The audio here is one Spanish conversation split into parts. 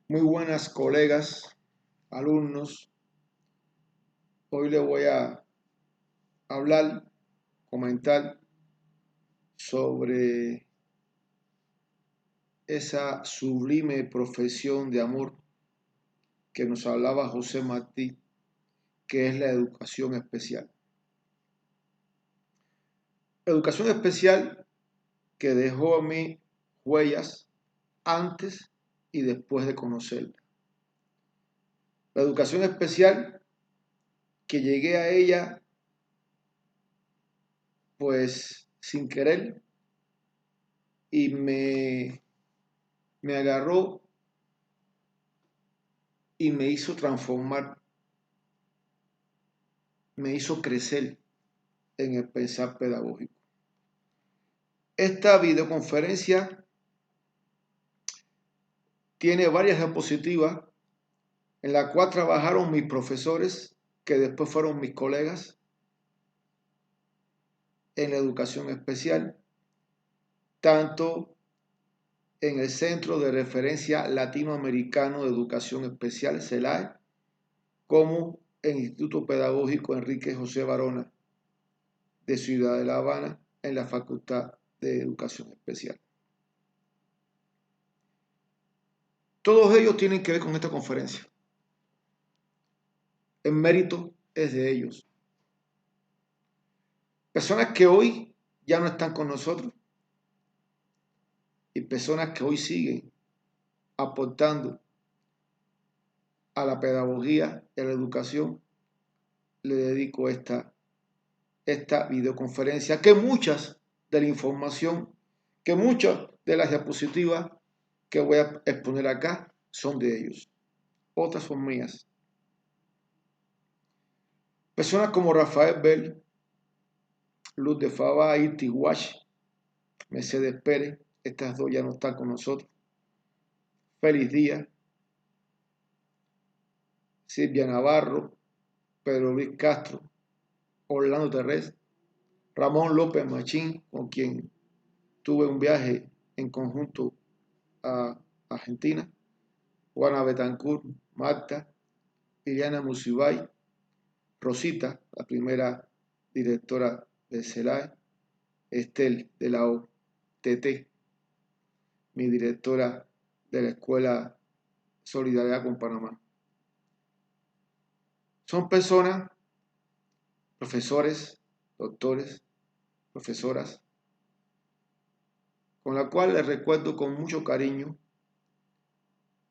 Muy buenas colegas, alumnos. Hoy les voy a hablar, comentar sobre esa sublime profesión de amor que nos hablaba José Martí, que es la educación especial. Educación especial que dejó a mí huellas antes y después de conocerla. La educación especial que llegué a ella pues sin querer y me agarró y me hizo transformar, me hizo crecer en el pensar pedagógico. Esta videoconferencia tiene varias diapositivas en la cual trabajaron mis profesores, que después fueron mis colegas en la educación especial, tanto en el Centro de Referencia Latinoamericano de Educación Especial, CELAE, como en el Instituto Pedagógico Enrique José Varona de Ciudad de La Habana, en la Facultad de Educación Especial. Todos ellos tienen que ver con esta conferencia. El mérito es de ellos. Personas que hoy ya no están con nosotros y personas que hoy siguen aportando a la pedagogía y a la educación, le dedico esta videoconferencia, que muchas de la información, que muchas de las diapositivas que voy a exponer acá son de ellos. Otras son mías. Personas como Rafael Bell, Luz de Fava, Iti Wash, Mercedes Pérez, estas dos ya no están con nosotros. Félix Díaz, Silvia Navarro, Pedro Luis Castro, Orlando Terrés, Ramón López Machín, con quien tuve un viaje en conjunto a Argentina, Juana Betancourt, Marta, Liliana Musibay, Rosita, la primera directora del CELAE, Estel de la OTT, mi directora de la Escuela Solidaridad con Panamá. Son personas, profesores, doctores, profesoras, con la cual les recuerdo con mucho cariño,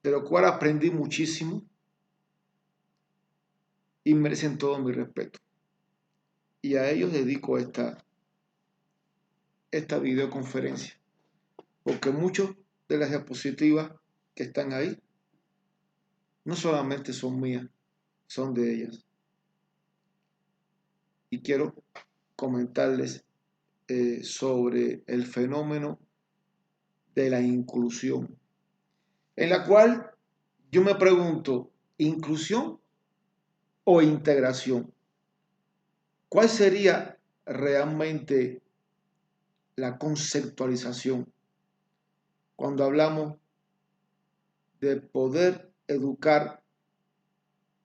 de lo cual aprendí muchísimo y merecen todo mi respeto. Y a ellos dedico esta videoconferencia, porque muchas de las diapositivas que están ahí no solamente son mías, son de ellas. Y quiero comentarles sobre el fenómeno de la inclusión, en la cual yo me pregunto, ¿inclusión o integración? ¿Cuál sería realmente la conceptualización cuando hablamos de poder educar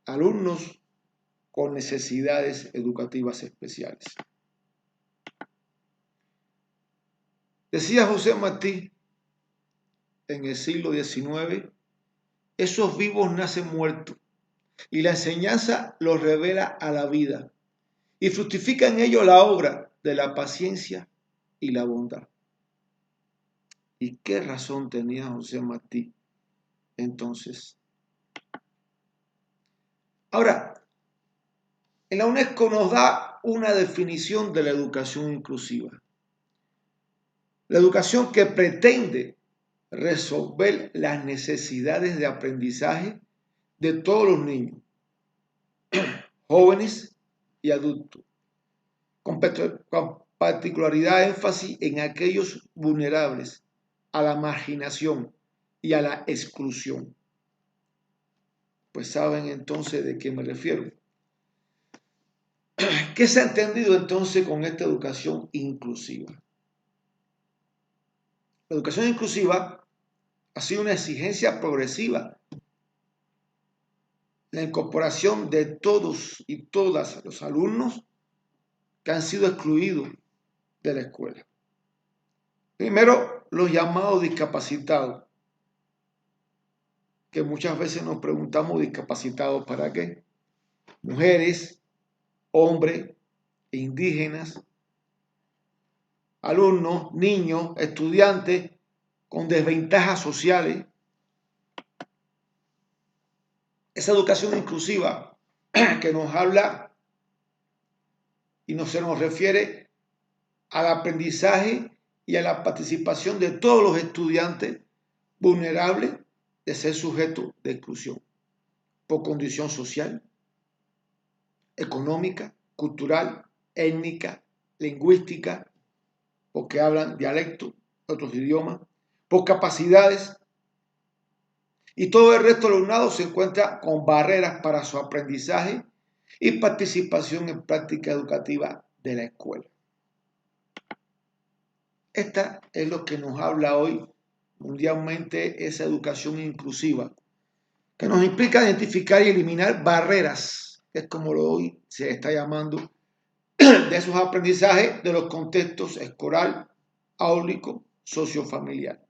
alumnos con necesidades educativas especiales? Decía José Martí en el siglo XIX, esos vivos nacen muertos y la enseñanza los revela a la vida y fructifica en ellos la obra de la paciencia y la bondad. ¿Y qué razón tenía José Martí entonces? Ahora, en la UNESCO nos da una definición de la educación inclusiva. La educación que pretende resolver las necesidades de aprendizaje de todos los niños, jóvenes y adultos, con particularidad énfasis en aquellos vulnerables a la marginación y a la exclusión. Pues saben entonces de qué me refiero. ¿Qué se ha entendido entonces con esta educación inclusiva? La educación inclusiva ha sido una exigencia progresiva la incorporación de todos y todas los alumnos que han sido excluidos de la escuela. Primero, los llamados discapacitados, que muchas veces nos preguntamos discapacitados ¿para qué? Mujeres, hombres, indígenas, alumnos, niños, estudiantes con desventajas sociales. Esa educación inclusiva que nos habla y se nos refiere al aprendizaje y a la participación de todos los estudiantes vulnerables de ser sujetos de exclusión por condición social, económica, cultural, étnica, lingüística, porque hablan dialectos, otros idiomas, por capacidades, y todo el resto del alumnado se encuentra con barreras para su aprendizaje y participación en práctica educativa de la escuela. Esta es lo que nos habla hoy mundialmente, esa educación inclusiva, que nos implica identificar y eliminar barreras, que es como hoy se está llamando, de esos aprendizajes de los contextos escolar, áulico, sociofamiliar.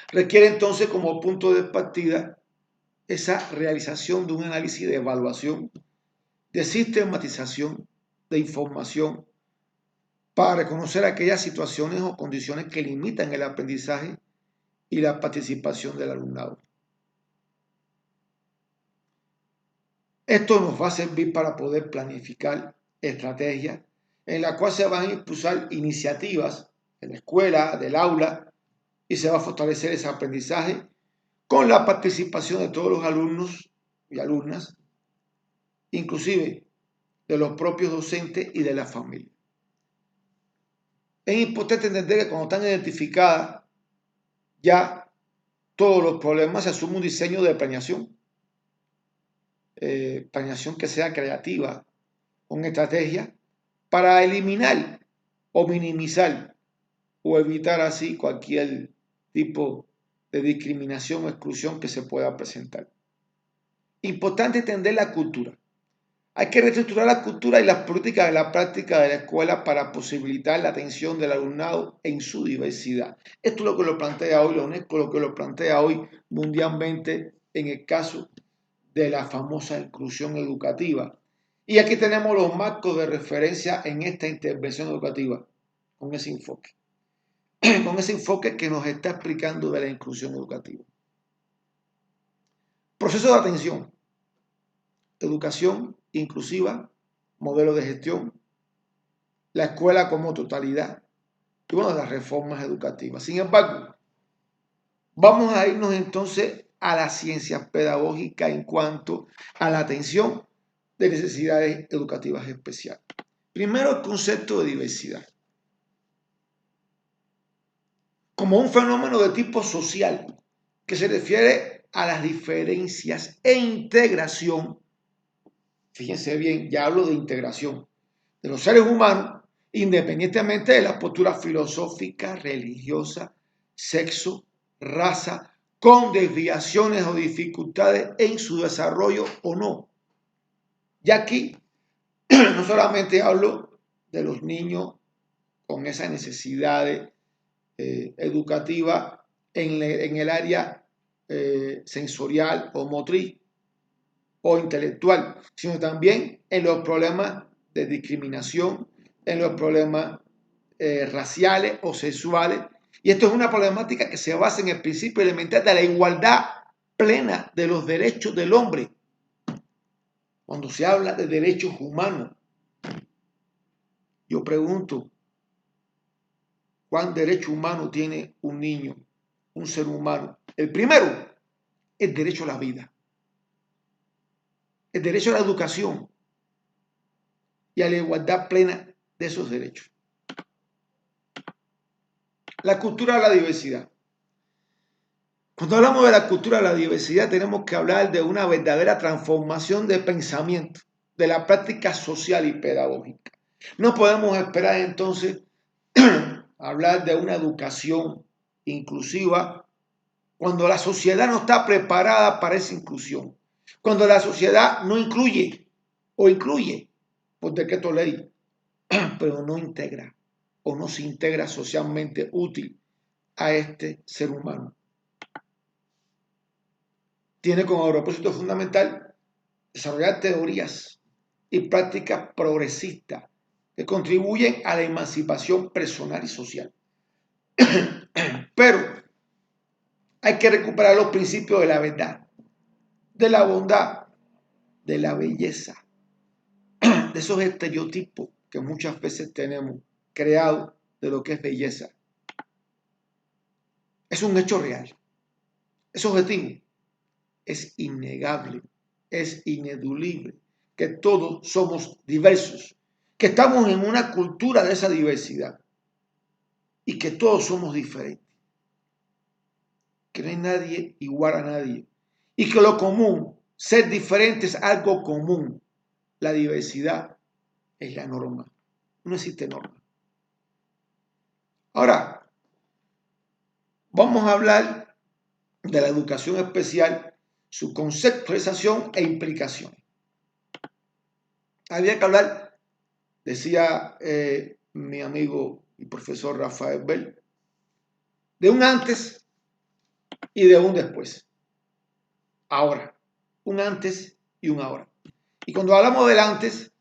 Requiere entonces como punto de partida esa realización de un análisis de evaluación, de sistematización de información para reconocer aquellas situaciones o condiciones que limitan el aprendizaje y la participación del alumnado. Esto nos va a servir para poder planificar estrategias en la cual se van a impulsar iniciativas en la escuela, del aula, y se va a fortalecer ese aprendizaje con la participación de todos los alumnos y alumnas, inclusive de los propios docentes y de la familia. Es importante entender que cuando están identificadas ya todos los problemas, se asume un diseño de planeación que sea creativa, con estrategia para eliminar o minimizar o evitar así cualquier tipo de discriminación o exclusión que se pueda presentar. Importante entender la cultura. Hay que reestructurar la cultura y las políticas de la práctica de la escuela para posibilitar la atención del alumnado en su diversidad. Esto es lo que lo plantea hoy la UNESCO, lo que lo plantea hoy mundialmente en el caso de la famosa inclusión educativa. Y aquí tenemos los marcos de referencia en esta intervención educativa, con ese enfoque. Con ese enfoque que nos está explicando de la inclusión educativa. Proceso de atención. Educación inclusiva, modelo de gestión, la escuela como totalidad y una de las reformas educativas. Sin embargo, vamos a irnos entonces a la ciencia pedagógica en cuanto a la atención de necesidades educativas especiales. Primero, el concepto de diversidad. Como un fenómeno de tipo social que se refiere a las diferencias e integración. Fíjense bien, ya hablo de integración de los seres humanos, independientemente de la postura filosófica, religiosa, sexo, raza, con desviaciones o dificultades en su desarrollo o no. Y aquí no solamente hablo de los niños con esas necesidades educativas en el área sensorial o motriz o intelectual, sino también en los problemas de discriminación, en los problemas raciales o sexuales. Y esto es una problemática que se basa en el principio elemental de la igualdad plena de los derechos del hombre. Cuando se habla de derechos humanos, yo pregunto, ¿cuál derecho humano tiene un niño, un ser humano? El primero, el derecho a la vida, el derecho a la educación y a la igualdad plena de esos derechos. La cultura de la diversidad. Cuando hablamos de la cultura de la diversidad, tenemos que hablar de una verdadera transformación de pensamiento, de la práctica social y pedagógica. No podemos esperar entonces hablar de una educación inclusiva cuando la sociedad no está preparada para esa inclusión. Cuando la sociedad no incluye o incluye por decreto ley, pero no integra o no se integra socialmente útil a este ser humano. Tiene como propósito fundamental desarrollar teorías y prácticas progresistas que contribuyen a la emancipación personal y social. Pero hay que recuperar los principios de la verdad, de la bondad, de la belleza, de esos estereotipos que muchas veces tenemos creados de lo que es belleza. Es un hecho real, es objetivo, es innegable, es ineludible, que todos somos diversos, que estamos en una cultura de esa diversidad y que todos somos diferentes, que no hay nadie igual a nadie y que lo común, ser diferente es algo común, la diversidad es la norma, no existe norma. Ahora, vamos a hablar de la educación especial, su conceptualización e implicación. Había que hablar, decía mi amigo y profesor Rafael Bell, de un antes y de un después. Ahora, un antes y un ahora. Y cuando hablamos del antes,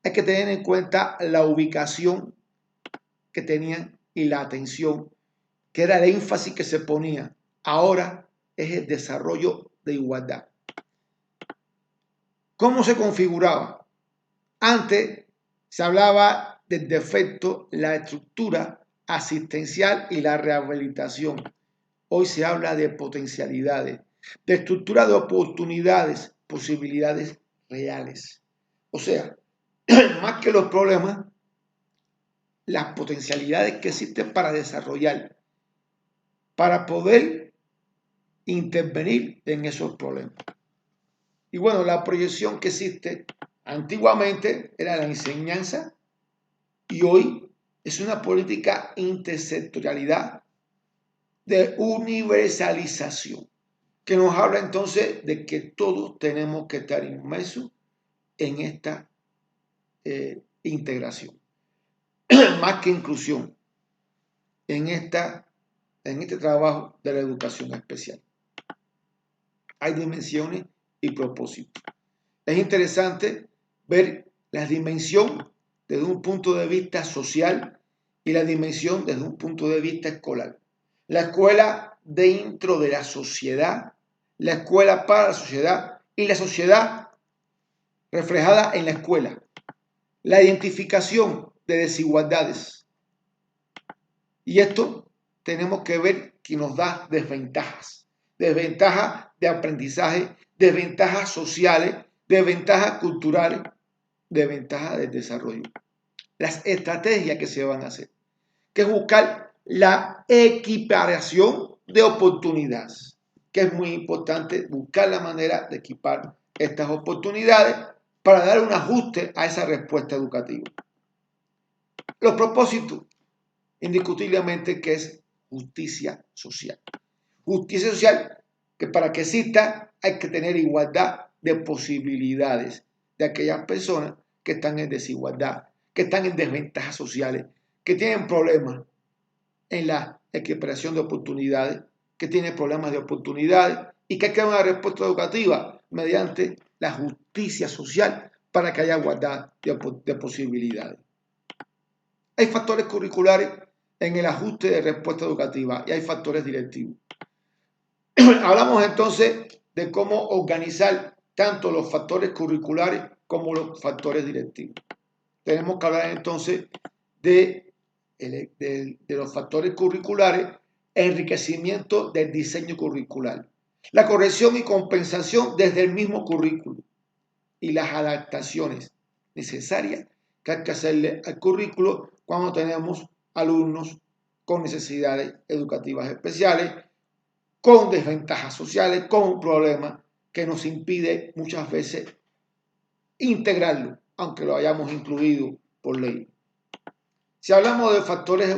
hay que tener en cuenta la ubicación que tenían y la atención, que era el énfasis que se ponía. Ahora es el desarrollo de igualdad. ¿Cómo se configuraba? Antes se hablaba del defecto, la estructura asistencial y la rehabilitación. Hoy se habla de potencialidades, de estructura de oportunidades, posibilidades reales. O sea, más que los problemas, las potencialidades que existen para desarrollar, para poder intervenir en esos problemas. Y bueno, la proyección que existe antiguamente era la enseñanza y hoy es una política intersectorialidad de universalización, que nos habla entonces de que todos tenemos que estar inmersos en esta integración, más que inclusión, en este trabajo de la educación especial. Hay dimensiones y propósitos. Es interesante ver la dimensión desde un punto de vista social y la dimensión desde un punto de vista escolar. La escuela dentro de la sociedad, la escuela para la sociedad y la sociedad reflejada en la escuela. La identificación de desigualdades. Y esto tenemos que ver que nos da desventajas. Desventajas de aprendizaje, desventajas sociales, desventajas culturales, desventajas de desarrollo. Las estrategias que se van a hacer, que es buscar la equiparación de oportunidades, que es muy importante buscar la manera de equipar estas oportunidades para dar un ajuste a esa respuesta educativa. Los propósitos, indiscutiblemente, que es justicia social. Justicia social que para que exista hay que tener igualdad de posibilidades de aquellas personas que están en desigualdad, que están en desventajas sociales, que tienen problemas en la equiparación de oportunidades, que tienen problemas de oportunidades y que hay que dar una respuesta educativa mediante la justicia social para que haya igualdad de posibilidades. Hay factores curriculares en el ajuste de respuesta educativa y hay factores directivos. Hablamos entonces de cómo organizar tanto los factores curriculares como los factores directivos. Tenemos que hablar entonces de los factores curriculares, enriquecimiento del diseño curricular, la corrección y compensación desde el mismo currículo y las adaptaciones necesarias que hay que hacerle al currículo cuando tenemos alumnos con necesidades educativas especiales, con desventajas sociales, con un problema que nos impide muchas veces integrarlo, aunque lo hayamos incluido por ley. Si hablamos de factores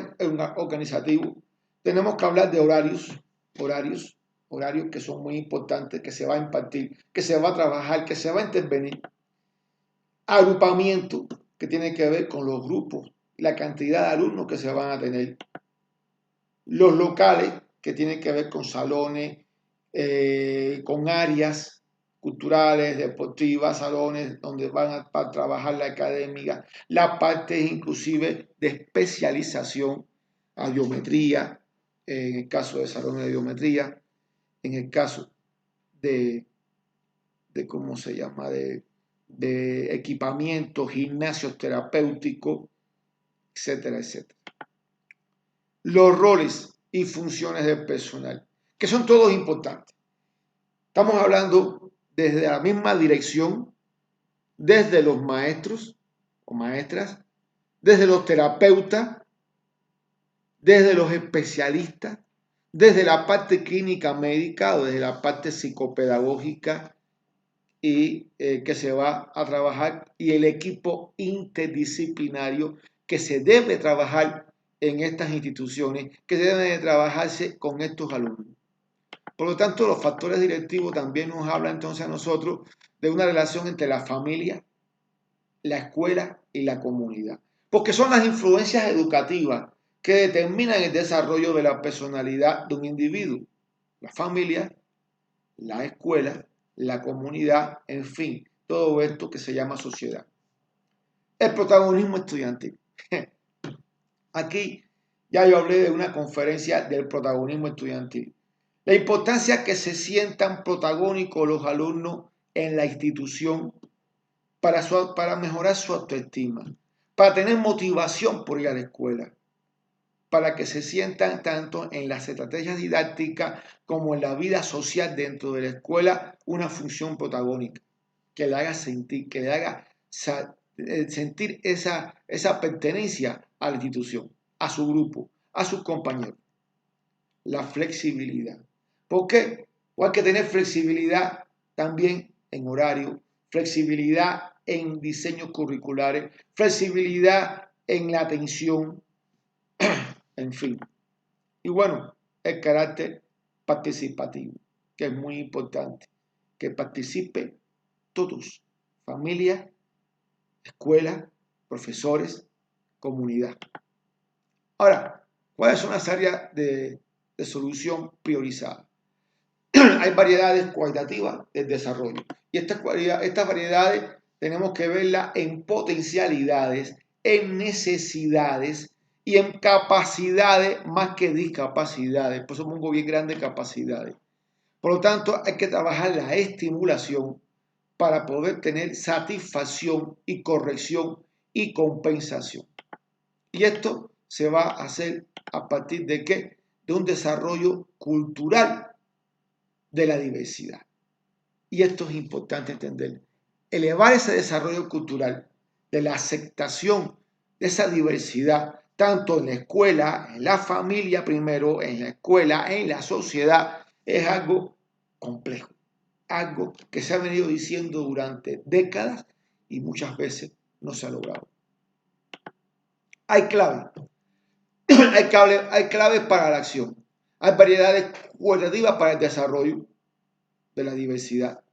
organizativos, tenemos que hablar de horarios horarios que son muy importantes, que se va a impartir, que se va a trabajar, que se va a intervenir. Agrupamiento, que tiene que ver con los grupos, la cantidad de alumnos que se van a tener. Los locales, que tienen que ver con salones, con áreas culturales, deportivas, salones donde van a trabajar la académica, la parte inclusive de especialización a geometría, en el caso de salones de geometría, en el caso de ¿cómo se llama?, de equipamiento, gimnasios terapéuticos, etcétera, etcétera. Los roles y funciones del personal, que son todos importantes. Estamos hablando desde la misma dirección, desde los maestros o maestras, desde los terapeutas, desde los especialistas, desde la parte clínica médica o desde la parte psicopedagógica y que se va a trabajar, y el equipo interdisciplinario que se debe trabajar en estas instituciones, que se debe de trabajarse con estos alumnos. Por lo tanto, los factores directivos también nos hablan entonces a nosotros de una relación entre la familia, la escuela y la comunidad, porque son las influencias educativas que determinan el desarrollo de la personalidad de un individuo. La familia, la escuela, la comunidad, en fin, todo esto que se llama sociedad. El protagonismo estudiantil. Aquí ya yo hablé de una conferencia del protagonismo estudiantil. La importancia que se sientan protagónicos los alumnos en la institución para mejorar su autoestima, para tener motivación por ir a la escuela, para que se sientan tanto en las estrategias didácticas como en la vida social dentro de la escuela una función protagónica, que le haga sentir, que le haga sentir esa pertenencia a la institución, a su grupo, a sus compañeros. La flexibilidad. ¿Por qué? O hay que tener flexibilidad también en horario, flexibilidad en diseños curriculares, flexibilidad en la atención, en fin. Y bueno, el carácter participativo, que es muy importante, que participe todos, familia, escuela, profesores, comunidad. Ahora, ¿cuáles son las áreas de solución priorizadas? Hay variedades cualitativas del desarrollo y estas variedades tenemos que verlas en potencialidades, en necesidades y en capacidades más que discapacidades. Por eso pongo bien grandes capacidades. Por lo tanto, hay que trabajar la estimulación para poder tener satisfacción y corrección y compensación. Y esto se va a hacer a partir de ¿qué? De un desarrollo cultural de la diversidad. Y esto es importante entender. Elevar ese desarrollo cultural de la aceptación de esa diversidad, tanto en la escuela, en la familia primero, en la escuela, en la sociedad, es algo complejo. Algo que se ha venido diciendo durante décadas y muchas veces no se ha logrado. Hay claves. Hay claves para la acción. Hay variedades cualitativas para el desarrollo de la diversidad.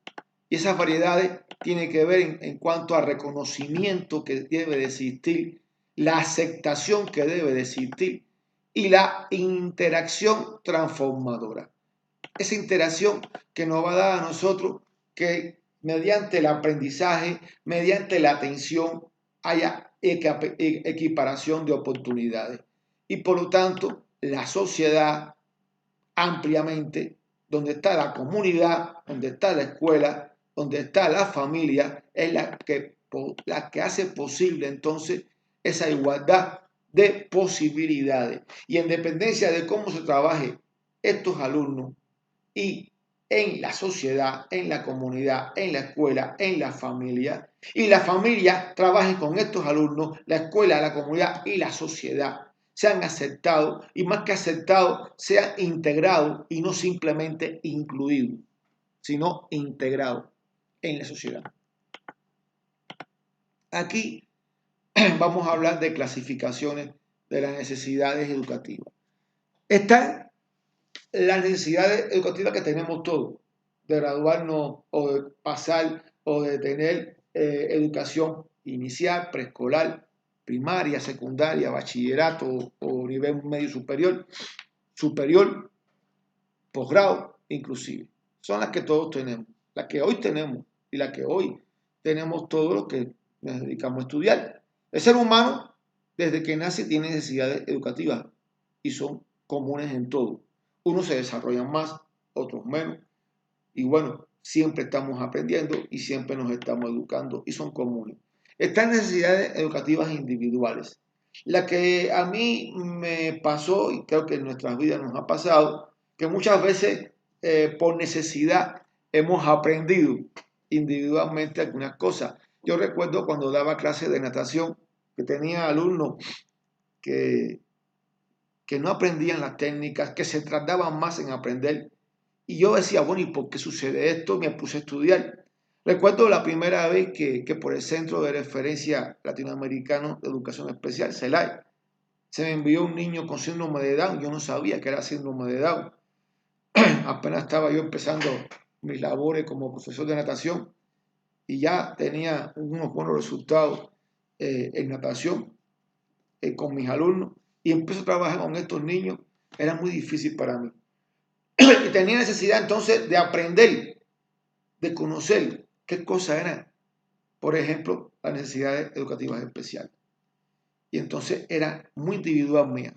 Y esas variedades tienen que ver en cuanto al reconocimiento que debe de existir, la aceptación que debe de existir y la interacción transformadora. Esa interacción que nos va a dar a nosotros que mediante el aprendizaje, mediante la atención, haya equiparación de oportunidades. Y por lo tanto, la sociedad ampliamente, donde está la comunidad, donde está la escuela, donde está la familia, es la que hace posible entonces esa igualdad de posibilidades. Y en dependencia de cómo se trabaje estos alumnos y en la sociedad, en la comunidad, en la escuela, en la familia, y la familia trabaje con estos alumnos, la escuela, la comunidad y la sociedad sean aceptados y más que aceptados, sean integrados y no simplemente incluidos, sino integrados en la sociedad. Aquí vamos a hablar de clasificaciones de las necesidades educativas. Están las necesidades educativas que tenemos todos, de graduarnos o de pasar o de tener educación inicial, preescolar, primaria, secundaria, bachillerato o nivel medio superior, posgrado inclusive. Son las que todos tenemos, las que hoy tenemos y las que hoy tenemos todos los que nos dedicamos a estudiar. El ser humano, desde que nace, tiene necesidades educativas y son comunes en todo. Unos se desarrollan más, otros menos. Y bueno, siempre estamos aprendiendo y siempre nos estamos educando y son comunes. Estas necesidades educativas individuales. La que a mí me pasó y creo que en nuestras vidas nos ha pasado, que muchas veces por necesidad hemos aprendido individualmente algunas cosas. Yo recuerdo cuando daba clases de natación que tenía alumnos que, que no aprendían las técnicas, que se tardaban más en aprender. Y yo decía, bueno, ¿y por qué sucede esto? Me puse a estudiar. Recuerdo la primera vez que por el Centro de Referencia Latinoamericano de Educación Especial, CELAE, se me envió un niño con síndrome de Down. Yo no sabía que era síndrome de Down. Apenas estaba yo empezando mis labores como profesor de natación y ya tenía unos buenos resultados en natación con mis alumnos y empecé a trabajar con estos niños. Era muy difícil para mí. Y tenía necesidad entonces de aprender, de conocer qué cosas eran, por ejemplo, las necesidades educativas especiales. Y entonces era muy individual mía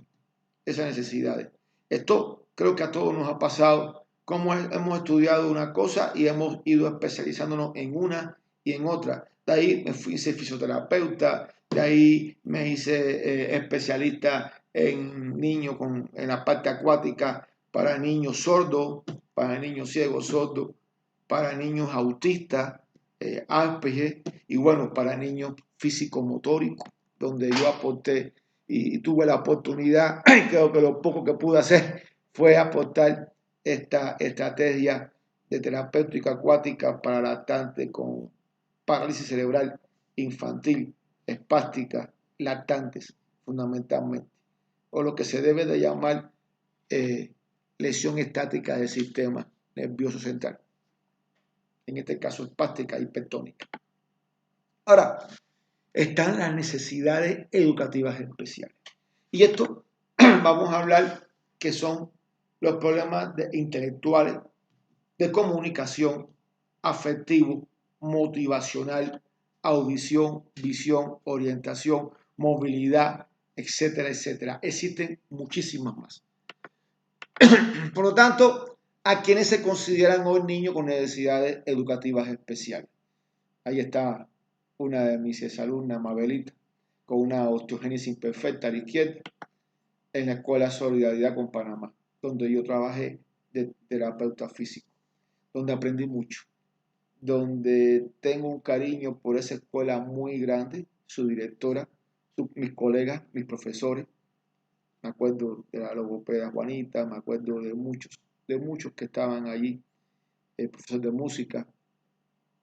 esas necesidades. Esto creo que a todos nos ha pasado, como hemos estudiado una cosa y hemos ido especializándonos en una y en otra. De ahí me fui, hice fisioterapeuta, de ahí me hice especialista en niños en la parte acuática para niños sordos, para niños ciegos sordos, para niños autistas, Asperger y bueno, para niños físico-motóricos, donde yo aporté y tuve la oportunidad, creo que lo poco que pude hacer fue aportar esta estrategia de terapéutica acuática para lactantes con parálisis cerebral infantil, espástica, lactantes, fundamentalmente, o lo que se debe de llamar lesión estática del sistema nervioso central, en este caso espástica hipertónica. Ahora, están las necesidades educativas especiales. Y esto vamos a hablar que son los problemas intelectuales, de comunicación, afectivo, motivacional, audición, visión, orientación, movilidad, etcétera, etcétera. Existen muchísimas más. Por lo tanto, ¿a quienes se consideran hoy niños con necesidades educativas especiales? Ahí está una de mis exalumnas, Mabelita, con una osteogénesis imperfecta a la izquierda, en la Escuela Solidaridad con Panamá, donde yo trabajé de terapeuta físico, donde aprendí mucho, donde tengo un cariño por esa escuela muy grande, su directora, mis colegas, mis profesores. Me acuerdo de la logopeda Juanita, me acuerdo de muchos que estaban allí, el profesor de música,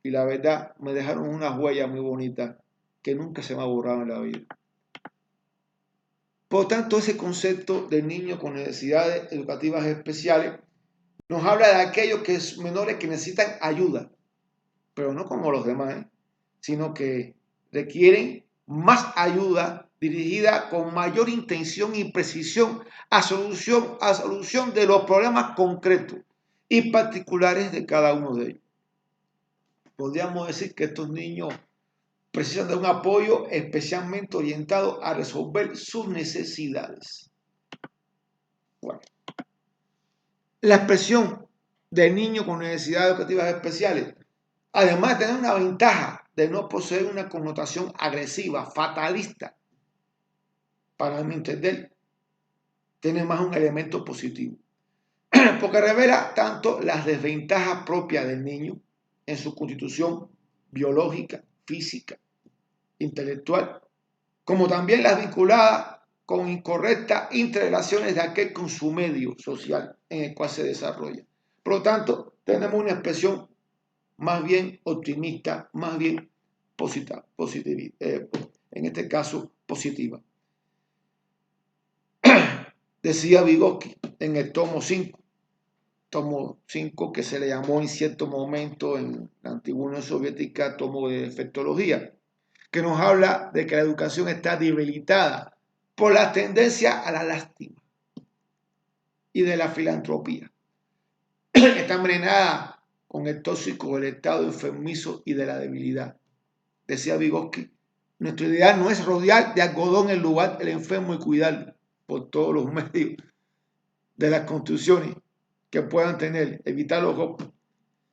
y la verdad me dejaron una huella muy bonita que nunca se me ha borrado en la vida. Por tanto, ese concepto de niño con necesidades educativas especiales nos habla de aquellos menores que necesitan ayuda, pero no como los demás, sino que requieren más ayuda dirigida con mayor intención y precisión a solución de los problemas concretos y particulares de cada uno de ellos. Podríamos decir que estos niños precisan de un apoyo especialmente orientado a resolver sus necesidades. Bueno, la expresión de niño con necesidades educativas especiales, además de tener una ventaja de no poseer una connotación agresiva, fatalista, para mi entender, tiene más un elemento positivo, porque revela tanto las desventajas propias del niño en su constitución biológica, física, intelectual, como también las vinculadas con incorrectas interrelaciones de aquel con su medio social en el cual se desarrolla. Por lo tanto, tenemos una expresión más bien optimista, más bien positiva, en este caso positiva. Decía Vygotsky en el tomo 5 tomo 5, que se le llamó en cierto momento en la antigua Unión Soviética tomo de defectología, que nos habla de que la educación está debilitada por la tendencia a la lástima y de la filantropía. Está envenenada con el tóxico del estado enfermizo y de la debilidad. Decía Vygotsky, nuestra idea no es rodear de algodón el lugar del enfermo y cuidarlo por todos los medios de las construcciones que puedan tener, evitar los golpes,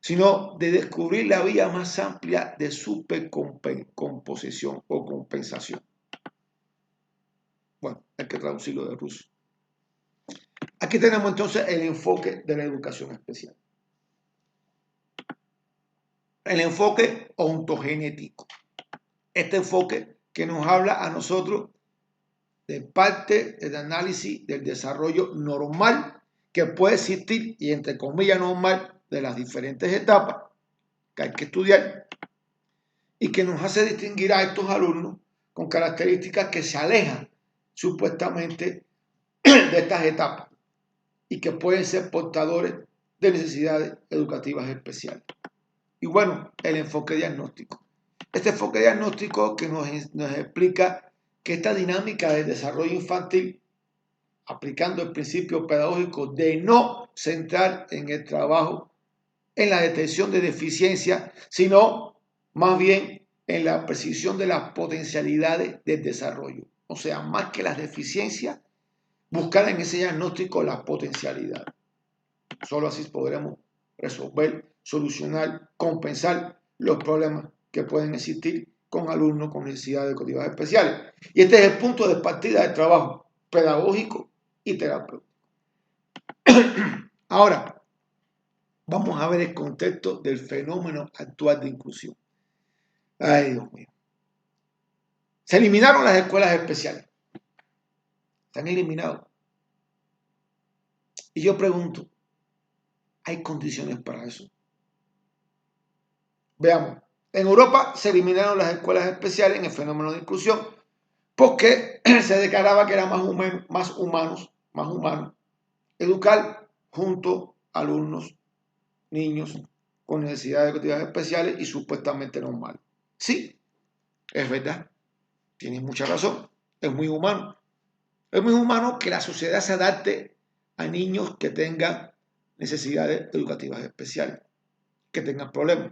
sino de descubrir la vía más amplia de supercomposición o compensación. Bueno, hay que traducirlo de ruso. Aquí tenemos entonces el enfoque de la educación especial. El enfoque ontogenético. Este enfoque que nos habla a nosotros de parte del análisis del desarrollo normal que puede existir, y entre comillas normal, de las diferentes etapas que hay que estudiar y que nos hace distinguir a estos alumnos con características que se alejan supuestamente de estas etapas y que pueden ser portadores de necesidades educativas especiales. Y bueno, el enfoque diagnóstico. Este enfoque diagnóstico que nos explica que esta dinámica del desarrollo infantil, aplicando el principio pedagógico de no centrar en el trabajo, en la detección de deficiencias, sino más bien en la precisión de las potencialidades del desarrollo. O sea, más que las deficiencias, buscar en ese diagnóstico la potencialidad. Solo así podremos resolver, solucionar, compensar los problemas que pueden existir con alumnos con necesidades educativas especiales. Y este es el punto de partida del trabajo pedagógico y terapéutico. Ahora, vamos a ver el contexto del fenómeno actual de inclusión. Ay, Dios mío. Se eliminaron las escuelas especiales. Se han eliminado. Y yo pregunto, ¿hay condiciones para eso? Veamos. En Europa se eliminaron las escuelas especiales en el fenómeno de inclusión porque se declaraba que era más humano educar junto a alumnos, niños con necesidades educativas especiales y supuestamente normales. Sí, es verdad, tienes mucha razón, es muy humano. Es muy humano que la sociedad se adapte a niños que tengan necesidades educativas especiales, que tengan problemas.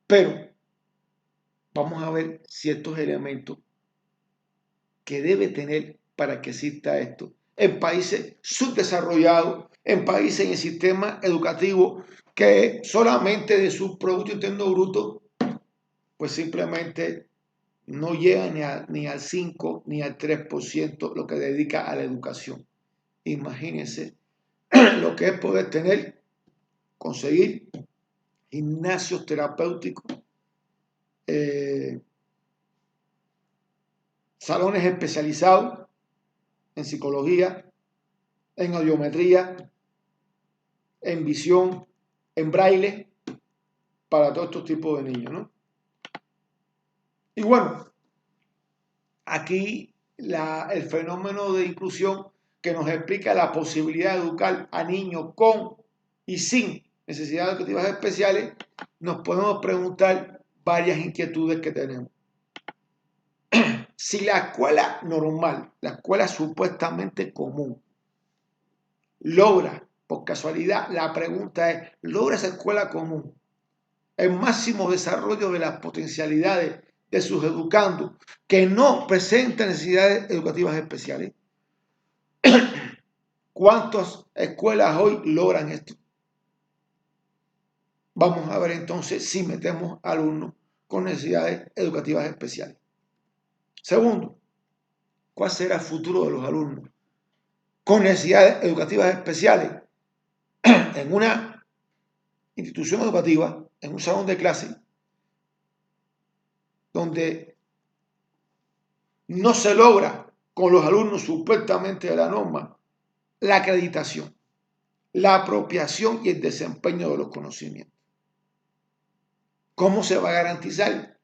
Pero vamos a ver ciertos elementos que debe tener para que exista esto en países subdesarrollados, en países en el sistema educativo que solamente de su Producto Interno Bruto, pues simplemente no llega ni al 5 ni al 3% lo que dedica a la educación. Imagínense lo que es poder conseguir gimnasios terapéuticos, salones especializados en psicología, en audiometría, en visión, en braille, para todos estos tipos de niños, ¿no? Y bueno, aquí el fenómeno de inclusión que nos explica la posibilidad de educar a niños con y sin necesidades educativas especiales, nos podemos preguntar varias inquietudes que tenemos. Si la escuela normal, la escuela supuestamente común, logra, por casualidad, la pregunta es, ¿logra esa escuela común el máximo desarrollo de las potencialidades de sus educandos que no presentan necesidades educativas especiales? ¿Cuántas escuelas hoy logran esto? Vamos a ver entonces si metemos alumnos con necesidades educativas especiales. Segundo, ¿cuál será el futuro de los alumnos con necesidades educativas especiales en una institución educativa, en un salón de clase, donde no se logra con los alumnos supuestamente de la norma la acreditación, la apropiación y el desempeño de los conocimientos? ¿Cómo se va a garantizar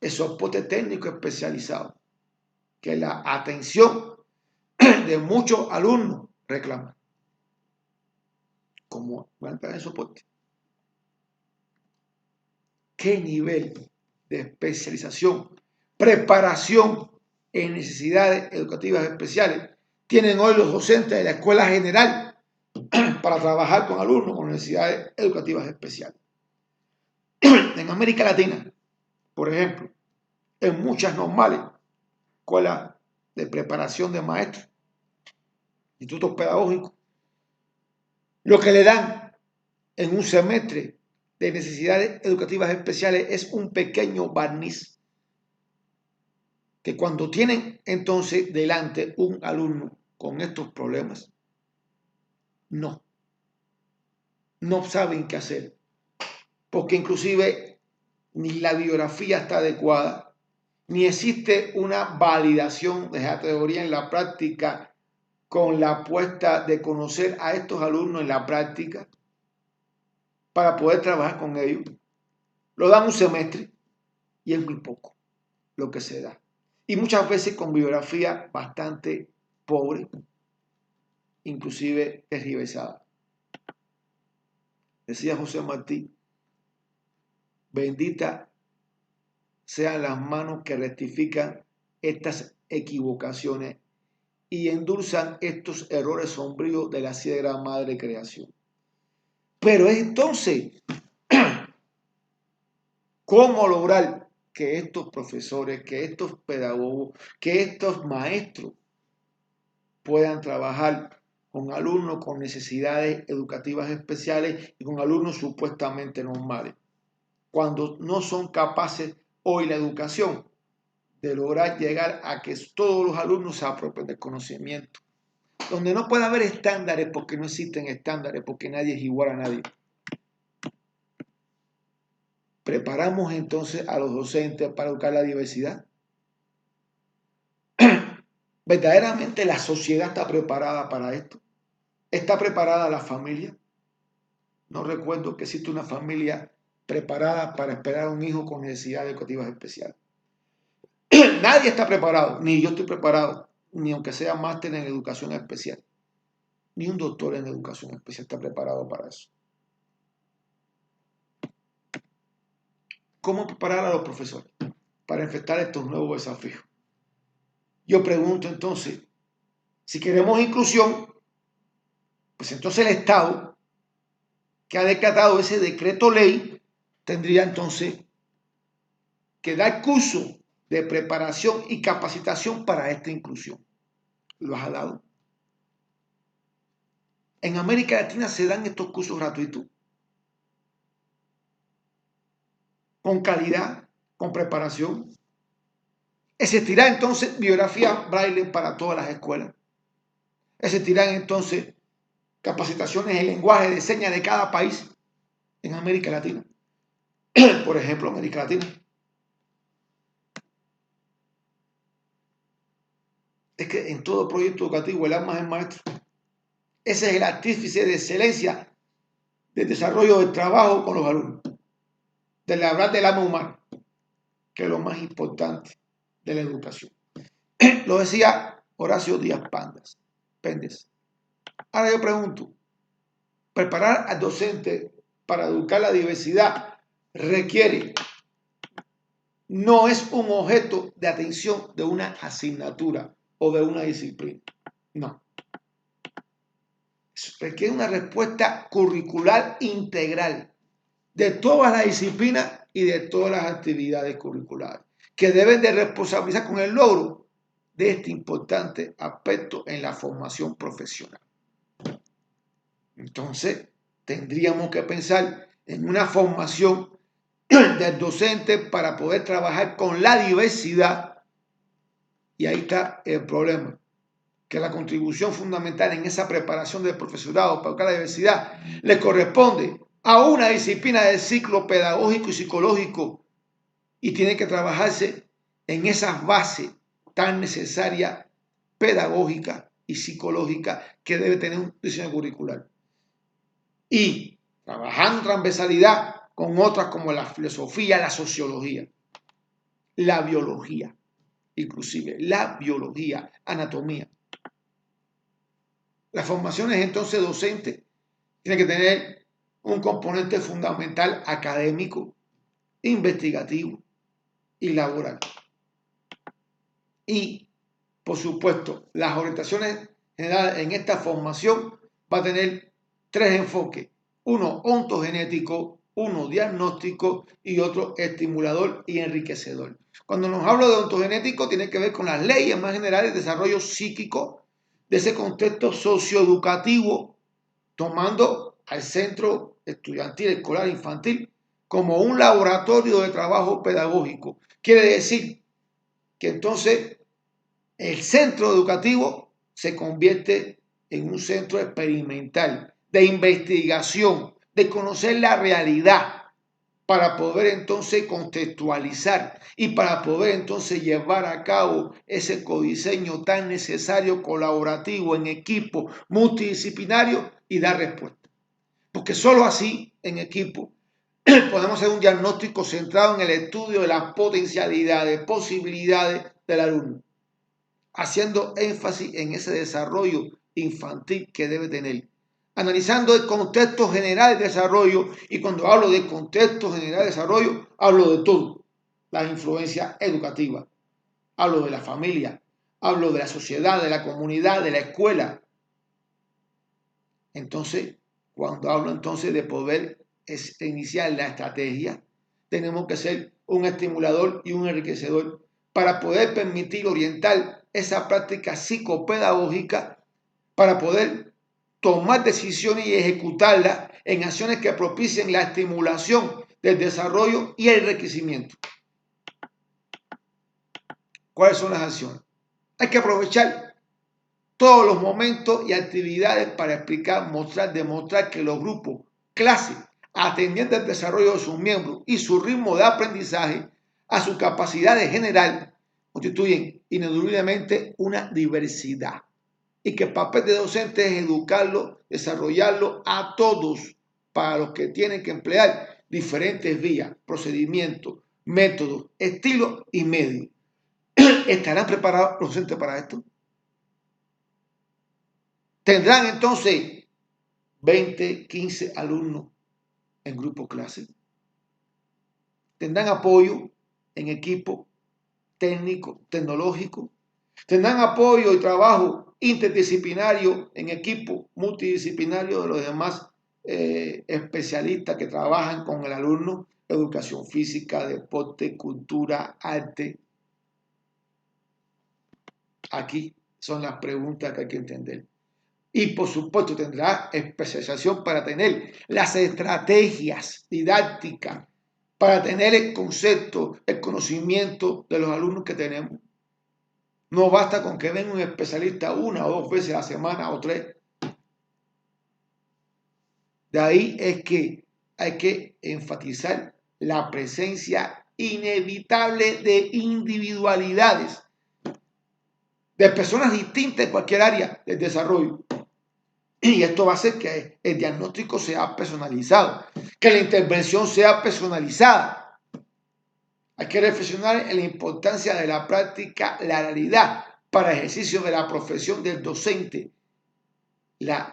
el soporte técnico especializado que la atención de muchos alumnos reclama? ¿Cómo van a entrar en soporte? ¿Qué nivel de especialización, preparación en necesidades educativas especiales tienen hoy los docentes de la escuela general para trabajar con alumnos con necesidades educativas especiales? En América Latina, por ejemplo, en muchas normales, escuelas de preparación de maestros, institutos pedagógicos, lo que le dan en un semestre de necesidades educativas especiales es un pequeño barniz que cuando tienen entonces delante un alumno con estos problemas, no saben qué hacer, porque inclusive ni la biografía está adecuada, ni existe una validación de esa teoría en la práctica con la apuesta de conocer a estos alumnos en la práctica para poder trabajar con ellos. Lo dan un semestre y es muy poco lo que se da. Y muchas veces con biografía bastante pobre, inclusive tergiversada. Decía José Martí, bendita sean las manos que rectifican estas equivocaciones y endulzan estos errores sombríos de la ciega madre creación. Pero entonces, ¿cómo lograr que estos profesores, que estos pedagogos, que estos maestros puedan trabajar con alumnos con necesidades educativas especiales y con alumnos supuestamente normales, cuando no son capaces hoy la educación de lograr llegar a que todos los alumnos se apropien del conocimiento? Donde no puede haber estándares, porque no existen estándares, porque nadie es igual a nadie. ¿Preparamos entonces a los docentes para educar la diversidad? ¿Verdaderamente la sociedad está preparada para esto? ¿Está preparada la familia? No recuerdo que existe una familia preparada para esperar a un hijo con necesidades educativas especiales. Nadie está preparado, ni yo estoy preparado, ni aunque sea máster en educación especial, ni un doctor en educación especial está preparado para eso. ¿Cómo preparar a los profesores para enfrentar estos nuevos desafíos? Yo pregunto entonces, si queremos inclusión, pues entonces el Estado que ha decretado ese decreto ley tendría entonces que dar curso de preparación y capacitación para esta inclusión. ¿Lo ha dado? En América Latina se dan estos cursos gratuitos, con calidad, con preparación. Existirá entonces biografía braille para todas las escuelas. Existirán entonces capacitaciones en lenguaje de señas de cada país en América Latina. Por ejemplo, América Latina. Es que en todo proyecto educativo el alma es el maestro. Ese es el artífice de excelencia del desarrollo del trabajo con los alumnos, del hablar del alma humana, que es lo más importante de la educación. Lo decía Horacio Díaz Pendes. Ahora yo pregunto, preparar al docente para educar la diversidad requiere, no es un objeto de atención de una asignatura o de una disciplina, no. Requiere una respuesta curricular integral de todas las disciplinas y de todas las actividades curriculares, que deben de responsabilizar con el logro de este importante aspecto en la formación profesional. Entonces, tendríamos que pensar en una formación del docente para poder trabajar con la diversidad. Y ahí está el problema, que la contribución fundamental en esa preparación del profesorado para educar la diversidad le corresponde a una disciplina del ciclo pedagógico y psicológico y tiene que trabajarse en esas bases tan necesarias pedagógicas y psicológicas que debe tener un diseño curricular. Y trabajando en transversalidad con otras como la filosofía, la sociología, la biología, inclusive la biología, anatomía. Las formaciones entonces docentes Tiene que tener un componente fundamental académico, investigativo y laboral. Y, por supuesto, las orientaciones generales en esta formación va a tener tres enfoques. Uno ontogenético, uno diagnóstico y otro estimulador y enriquecedor. Cuando nos hablo de ontogenético, tiene que ver con las leyes más generales de desarrollo psíquico de ese contexto socioeducativo, tomando al centro estudiantil, escolar, infantil, como un laboratorio de trabajo pedagógico. Quiere decir que entonces el centro educativo se convierte en un centro experimental, de investigación, de conocer la realidad, para poder entonces contextualizar y para poder entonces llevar a cabo ese codiseño tan necesario, colaborativo, en equipo, multidisciplinario y dar respuesta. Porque solo así, en equipo, podemos hacer un diagnóstico centrado en el estudio de las potencialidades, posibilidades del alumno, haciendo énfasis en ese desarrollo infantil que debe tener, analizando el contexto general de desarrollo. Y cuando hablo de contexto general de desarrollo, hablo de todo: las influencias educativas, hablo de la familia, hablo de la sociedad, de la comunidad, de la escuela. Entonces, cuando hablo entonces de poder iniciar la estrategia, tenemos que ser un estimulador y un enriquecedor para poder permitir orientar esa práctica psicopedagógica, para poder tomar decisiones y ejecutarlas en acciones que propicien la estimulación del desarrollo y el enriquecimiento. ¿Cuáles son las acciones? Hay que aprovechar todos los momentos y actividades para explicar, mostrar, demostrar que los grupos, clases, atendiendo al desarrollo de sus miembros y su ritmo de aprendizaje, a su capacidad de generar, constituyen ineludiblemente una diversidad, y que el papel de docente es educarlo, desarrollarlo a todos, para los que tienen que emplear diferentes vías, procedimientos, métodos, estilos y medios. ¿Estarán preparados los docentes para esto? ¿Tendrán entonces 20, 15 alumnos en grupo clase? ¿Tendrán apoyo en equipo técnico, tecnológico? ¿Tendrán apoyo y trabajo interdisciplinario en equipo multidisciplinario de los demás especialistas que trabajan con el alumno? Educación física, deporte, cultura, arte. Aquí son las preguntas que hay que entender. Y por supuesto tendrá especialización para tener las estrategias didácticas, para tener el concepto, el conocimiento de los alumnos que tenemos. No basta con que venga un especialista una o dos veces a la semana o tres. De ahí es que hay que enfatizar la presencia inevitable de individualidades, de personas distintas en cualquier área del desarrollo. Y esto va a hacer que el diagnóstico sea personalizado, que la intervención sea personalizada. Hay que reflexionar en la importancia de la práctica, la realidad para el ejercicio de la profesión del docente, las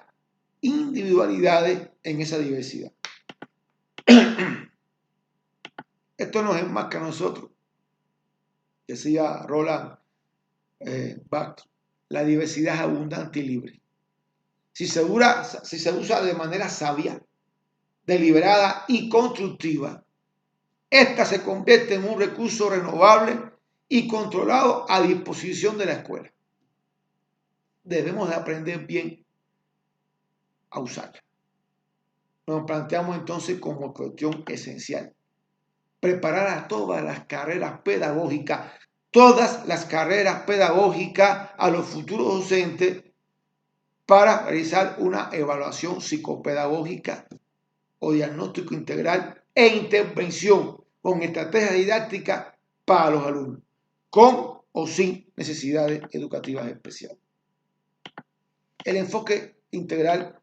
individualidades en esa diversidad. Esto nos enmarca a nosotros, decía Roland Barthes: la diversidad es abundante y libre. Si se usa de manera sabia, deliberada y constructiva, esta se convierte en un recurso renovable y controlado a disposición de la escuela. Debemos de aprender bien a usarla. Nos planteamos entonces como cuestión esencial preparar a todas las carreras pedagógicas, a los futuros docentes, para realizar una evaluación psicopedagógica o diagnóstico integral e intervención con estrategias didácticas para los alumnos, con o sin necesidades educativas especiales. El enfoque integral,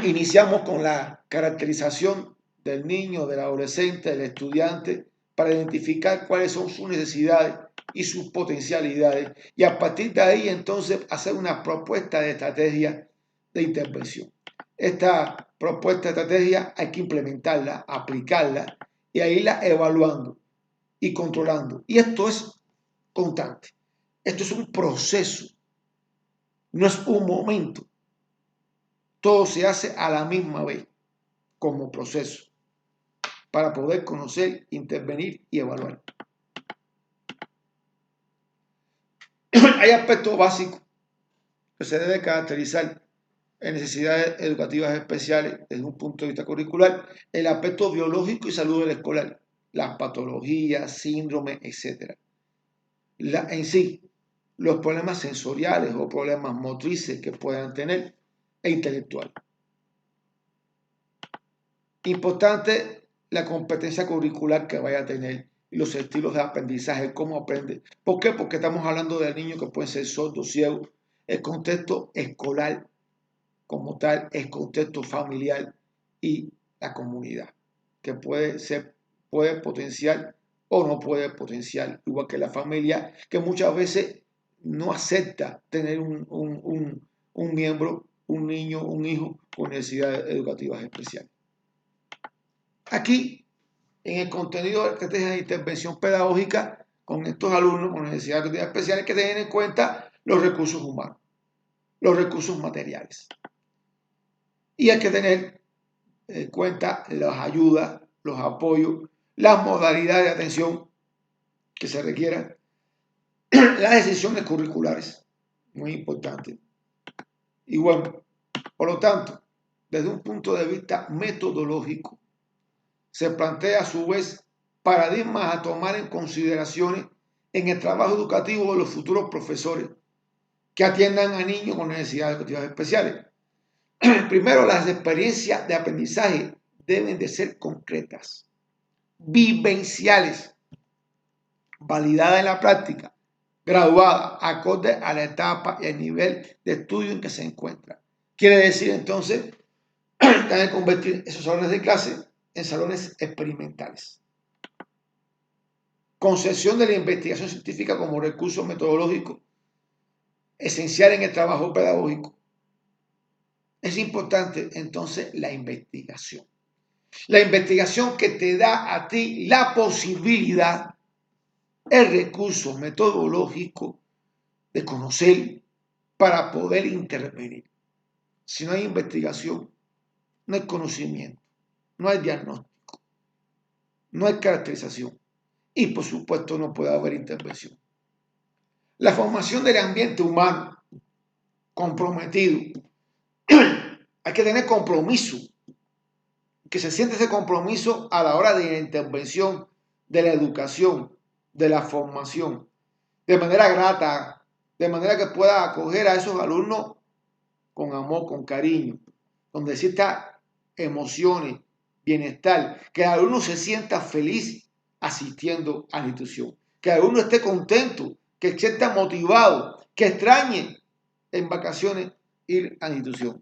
iniciamos con la caracterización del niño, del adolescente, del estudiante, para identificar cuáles son sus necesidades y sus potencialidades, y a partir de ahí entonces hacer una propuesta de estrategia de intervención. esta propuesta, estrategia, hay que implementarla, aplicarla y a irla evaluando y controlando. Y esto es constante. Esto es un proceso, no es un momento. Todo se hace a la misma vez como proceso para poder conocer, intervenir y evaluar. Hay aspectos básicos que se deben caracterizar en necesidades educativas especiales desde un punto de vista curricular, el aspecto biológico y salud del escolar, las patologías, síndromes, etc. En sí, los problemas sensoriales o problemas motrices que puedan tener e intelectuales. Importante la competencia curricular que vaya a tener y los estilos de aprendizaje, cómo aprende. ¿Por qué? Porque estamos hablando de niños que pueden ser sordos, ciegos. El contexto escolar como tal, el contexto familiar y la comunidad, que puede potenciar o no puede potenciar, igual que la familia, que muchas veces no acepta tener un miembro, un niño, un hijo con necesidades educativas especiales. Aquí, en el contenido de estrategias de intervención pedagógica con estos alumnos con necesidades educativas especiales, hay que tener en cuenta los recursos humanos, los recursos materiales. Y hay que tener en cuenta las ayudas, los apoyos, las modalidades de atención que se requieran, las decisiones curriculares, muy importante. Y bueno, por lo tanto, desde un punto de vista metodológico, se plantea a su vez paradigmas a tomar en consideración en el trabajo educativo de los futuros profesores que atiendan a niños con necesidades educativas especiales. Primero, las experiencias de aprendizaje deben de ser concretas, vivenciales, validadas en la práctica, graduadas, acorde a la etapa y el nivel de estudio en que se encuentra. Quiere decir entonces que hay que convertir esos salones de clase en salones experimentales. Concepción de la investigación científica como recurso metodológico esencial en el trabajo pedagógico. Es importante entonces la investigación. La investigación que te da a ti la posibilidad, el recurso metodológico de conocer para poder intervenir. Si no hay investigación, no hay conocimiento, no hay diagnóstico, no hay caracterización y por supuesto no puede haber intervención. La formación del ambiente humano comprometido. Hay que tener compromiso, que se siente ese compromiso a la hora de la intervención, de la educación, de la formación, de manera grata, de manera que pueda acoger a esos alumnos con amor, con cariño, donde exista emociones, bienestar, que el alumno se sienta feliz asistiendo a la institución, que el alumno esté contento, que esté motivado, que extrañe en vacaciones ir a la institución.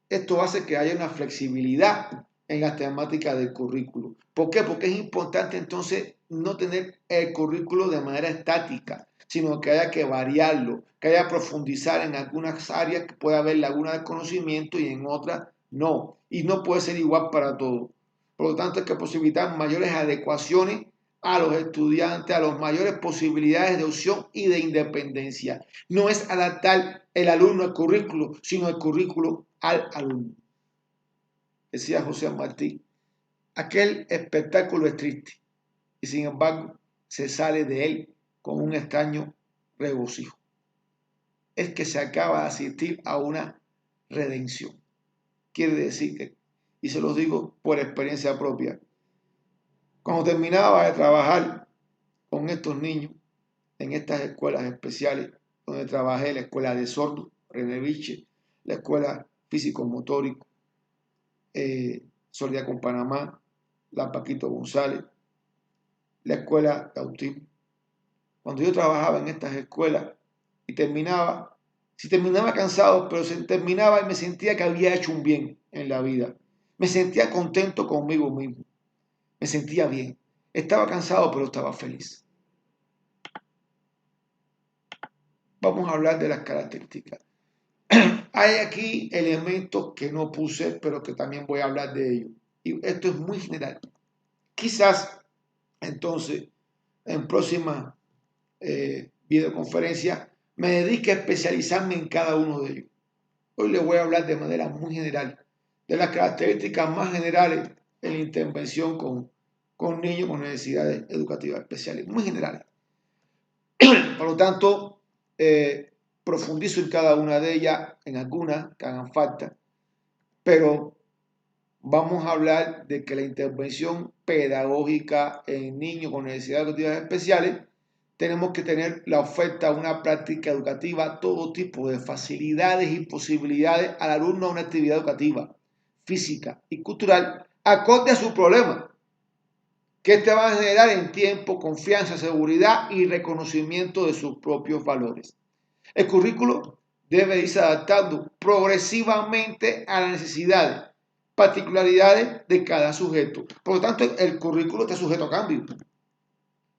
Esto hace que haya una flexibilidad en las temáticas del currículo. ¿Por qué? Porque es importante entonces no tener el currículo de manera estática, sino que haya que variarlo, que haya que profundizar en algunas áreas que pueda haber lagunas de conocimiento y en otras no. Y no puede ser igual para todos. Por lo tanto, hay que posibilitar mayores adecuaciones a los estudiantes, a las mayores posibilidades de opción y de independencia. No es adaptar el alumno al currículo, sino el currículo al alumno. Decía José Martí, aquel espectáculo es triste y sin embargo se sale de él con un extraño regocijo. Es que se acaba de asistir a una redención. Quiere decir que, y se los digo por experiencia propia, cuando terminaba de trabajar con estos niños en estas escuelas especiales, donde trabajé, la escuela de sordos, René Viche, la escuela físico-motórico, Solidaridad con Panamá, la Paquito González, la escuela de autismo. Cuando yo trabajaba en estas escuelas y terminaba, si terminaba cansado, pero se terminaba y me sentía que había hecho un bien en la vida. Me sentía contento conmigo mismo. Me sentía bien. Estaba cansado, pero estaba feliz. Vamos a hablar de las características. Hay aquí elementos que no puse, pero que también voy a hablar de ellos. Y esto es muy general. Quizás, entonces, en próxima videoconferencia, me dedique a especializarme en cada uno de ellos. Hoy les voy a hablar de manera muy general de las características más generales en la intervención con niños con necesidades educativas especiales, muy generales. Por lo tanto, profundizo en cada una de ellas, en algunas que hagan falta, pero vamos a hablar de que la intervención pedagógica en niños con necesidades educativas especiales, tenemos que tener la oferta de una práctica educativa, todo tipo de facilidades y posibilidades al alumno a una actividad educativa, física y cultural, acorde a su problema, que este va a generar en tiempo, confianza, seguridad y reconocimiento de sus propios valores. El currículo debe irse adaptando progresivamente a las necesidades, particularidades de cada sujeto. Por lo tanto, el currículo está sujeto a cambio.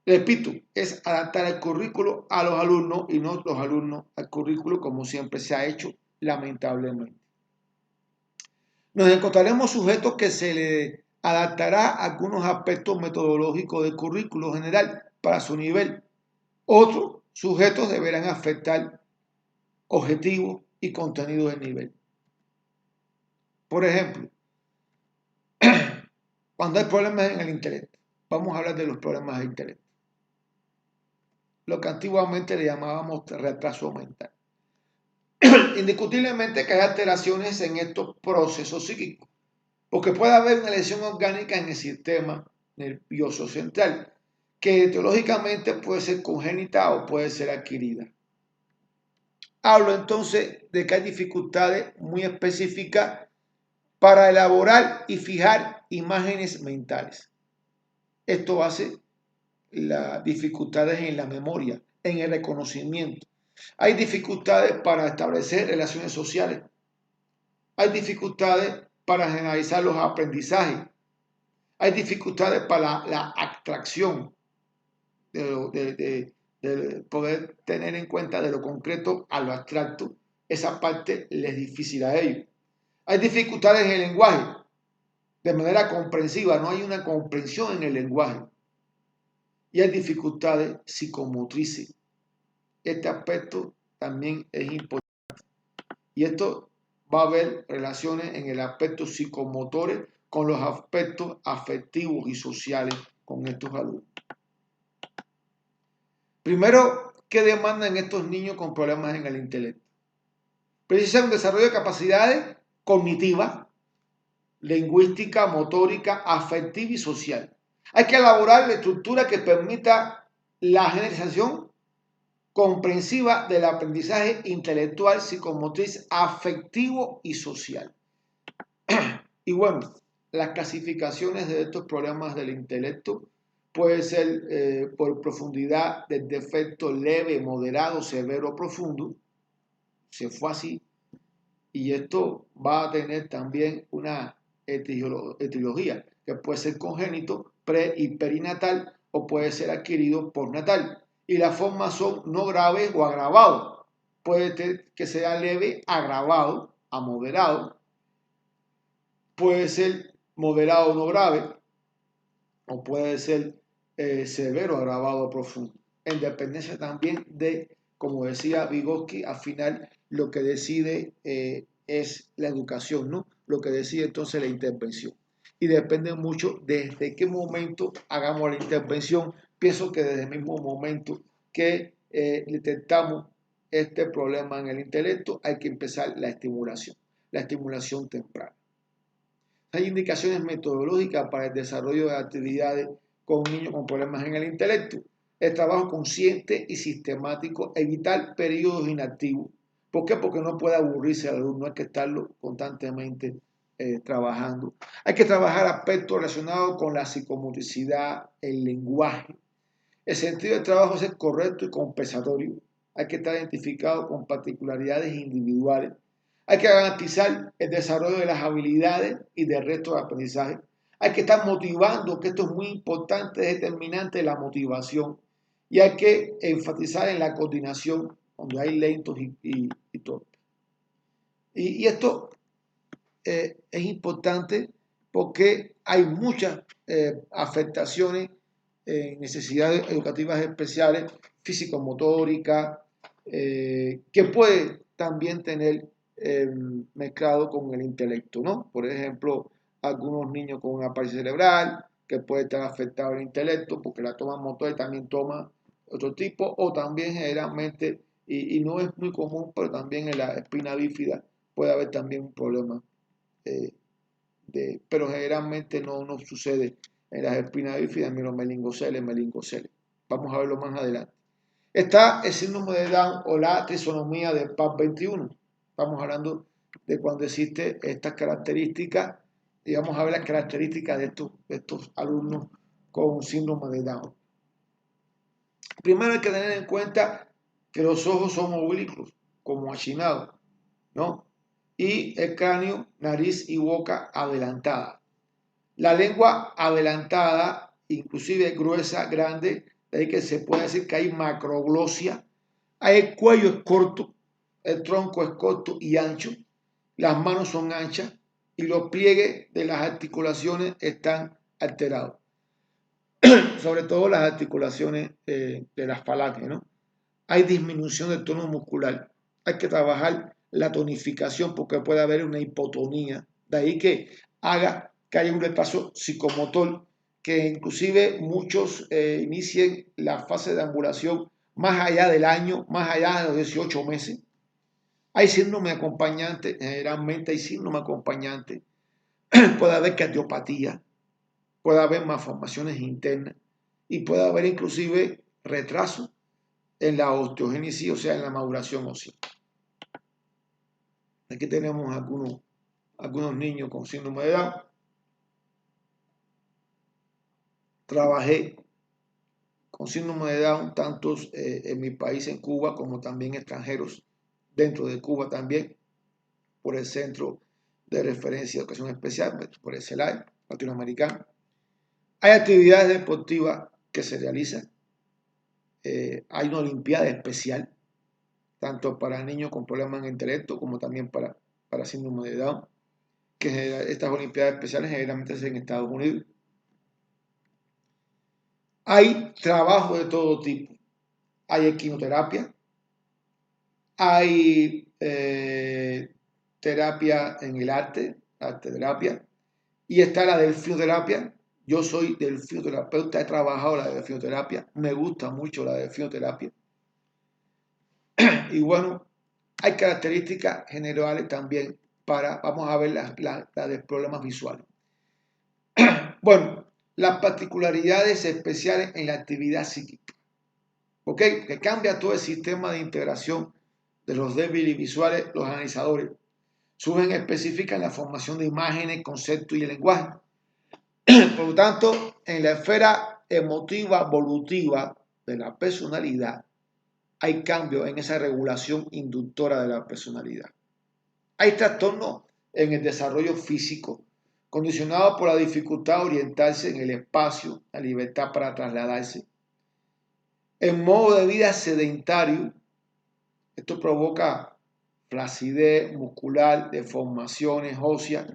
Repito, es adaptar el currículo a los alumnos y no los alumnos al currículo como siempre se ha hecho, lamentablemente. Nos encontraremos sujetos que se le adaptará a algunos aspectos metodológicos del currículo general para su nivel. Otros sujetos deberán afectar objetivos y contenido del nivel. Por ejemplo, cuando hay problemas en el intelecto, vamos a hablar de los problemas de intelecto, lo que antiguamente le llamábamos retraso mental. Indiscutiblemente que hay alteraciones en estos procesos psíquicos, porque puede haber una lesión orgánica en el sistema nervioso central, que etiológicamente puede ser congénita o puede ser adquirida. Hablo entonces de que hay dificultades muy específicas para elaborar y fijar imágenes mentales. Esto hace las dificultades en la memoria, en el reconocimiento. Hay dificultades para establecer relaciones sociales. Hay dificultades para generalizar los aprendizajes. Hay dificultades para la abstracción, de poder tener en cuenta de lo concreto a lo abstracto. Esa parte les es difícil a ellos. Hay dificultades en el lenguaje, de manera comprensiva, no hay una comprensión en el lenguaje. Y hay dificultades psicomotrices. Este aspecto también es importante. Y esto va a haber relaciones en el aspecto psicomotores con los aspectos afectivos y sociales con estos alumnos. Primero, ¿qué demandan estos niños con problemas en el intelecto? Precisan un desarrollo de capacidades cognitivas, lingüística, motórica, afectiva y social. Hay que elaborar la estructura que permita la generalización comprensiva del aprendizaje intelectual, psicomotriz, afectivo y social. Y bueno, las clasificaciones de estos problemas del intelecto puede ser por profundidad del defecto leve, moderado, severo, profundo. Se fue así. Y esto va a tener también una etiología, que puede ser congénito, pre y perinatal, o puede ser adquirido postnatal. Y las formas son no graves o agravados. Puede ser que sea leve, agravado, a moderado. Puede ser moderado o no grave, o puede ser severo, agravado o profundo. En dependencia también de, como decía Vygotsky, al final lo que decide es la educación, ¿no? Lo que decide entonces la intervención. Y depende mucho desde qué momento hagamos la intervención. Pienso que desde el mismo momento que detectamos este problema en el intelecto, hay que empezar la estimulación temprana. Hay indicaciones metodológicas para el desarrollo de actividades con niños con problemas en el intelecto. El trabajo consciente y sistemático, evitar periodos inactivos. ¿Por qué? Porque no puede aburrirse el alumno, hay que estarlo constantemente trabajando. Hay que trabajar aspectos relacionados con la psicomotricidad, el lenguaje. El sentido del trabajo es ser correcto y compensatorio. Hay que estar identificado con particularidades individuales. Hay que garantizar el desarrollo de las habilidades y del resto de aprendizaje. Hay que estar motivando, que esto es muy importante, es determinante la motivación. Y hay que enfatizar en la coordinación, cuando hay lentos y torpes. Y esto es importante porque hay muchas afectaciones en necesidades educativas especiales, físico-motórica, que puede también tener mezclado con el intelecto, ¿no? Por ejemplo, algunos niños con una parálisis cerebral, que puede estar afectado el intelecto porque la toma motor también toma otro tipo, o también generalmente, y no es muy común, pero también en la espina bífida puede haber también un problema, eh, pero generalmente no sucede en las espinas bífidas, ni los meningoceles. Vamos a verlo más adelante. Está el síndrome de Down o la trisonomía de PAP21. Estamos hablando de cuando existe estas características y vamos a ver las características de estos alumnos con síndrome de Down. Primero hay que tener en cuenta que los ojos son oblicuos, como achinados, ¿no? Y el cráneo, nariz y boca adelantada. La lengua adelantada, inclusive gruesa, grande, de ahí que se puede decir que hay macroglosia. El cuello es corto, el tronco es corto y ancho, las manos son anchas y los pliegues de las articulaciones están alterados, sobre todo las articulaciones de las falanges, ¿no? Hay disminución del tono muscular. Hay que trabajar la tonificación porque puede haber una hipotonía. De ahí que haga que haya un retraso psicomotor, que inclusive muchos inicien la fase de ambulación más allá del año, más allá de los 18 meses. Hay síndrome acompañante, generalmente hay síndrome acompañante. Puede haber cardiopatía, puede haber malformaciones internas y puede haber inclusive retraso en la osteogénesis, o sea, en la maduración ósea. Aquí tenemos algunos niños con síndrome de Down. Trabajé con síndrome de Down tantos en mi país, en Cuba, como también extranjeros dentro de Cuba también, por el Centro de Referencia de Educación Especial, por el CELAE latinoamericano. Hay actividades deportivas que se realizan. Hay una olimpiada especial, tanto para niños con problemas en intelecto como también para síndrome de Down, que estas olimpiadas especiales generalmente se hacen en Estados Unidos. Hay trabajo de todo tipo. Hay equinoterapia, hay terapia en el arte terapia, y está la delfinoterapia. Yo soy delfinoterapeuta, he trabajado la delfinoterapia, me gusta mucho la delfinoterapia. Y bueno, hay características generales también vamos a ver la de problemas visuales. Bueno, las particularidades especiales en la actividad psíquica, ¿ok? Que cambia todo el sistema de integración de los débiles visuales, los analizadores. Suben específica en la formación de imágenes, conceptos y el lenguaje. Por lo tanto, en la esfera emotiva, evolutiva de la personalidad, hay cambios en esa regulación inductora de la personalidad. Hay trastornos en el desarrollo físico, condicionado por la dificultad de orientarse en el espacio, la libertad para trasladarse. El modo de vida sedentario, esto provoca flacidez muscular, deformaciones óseas,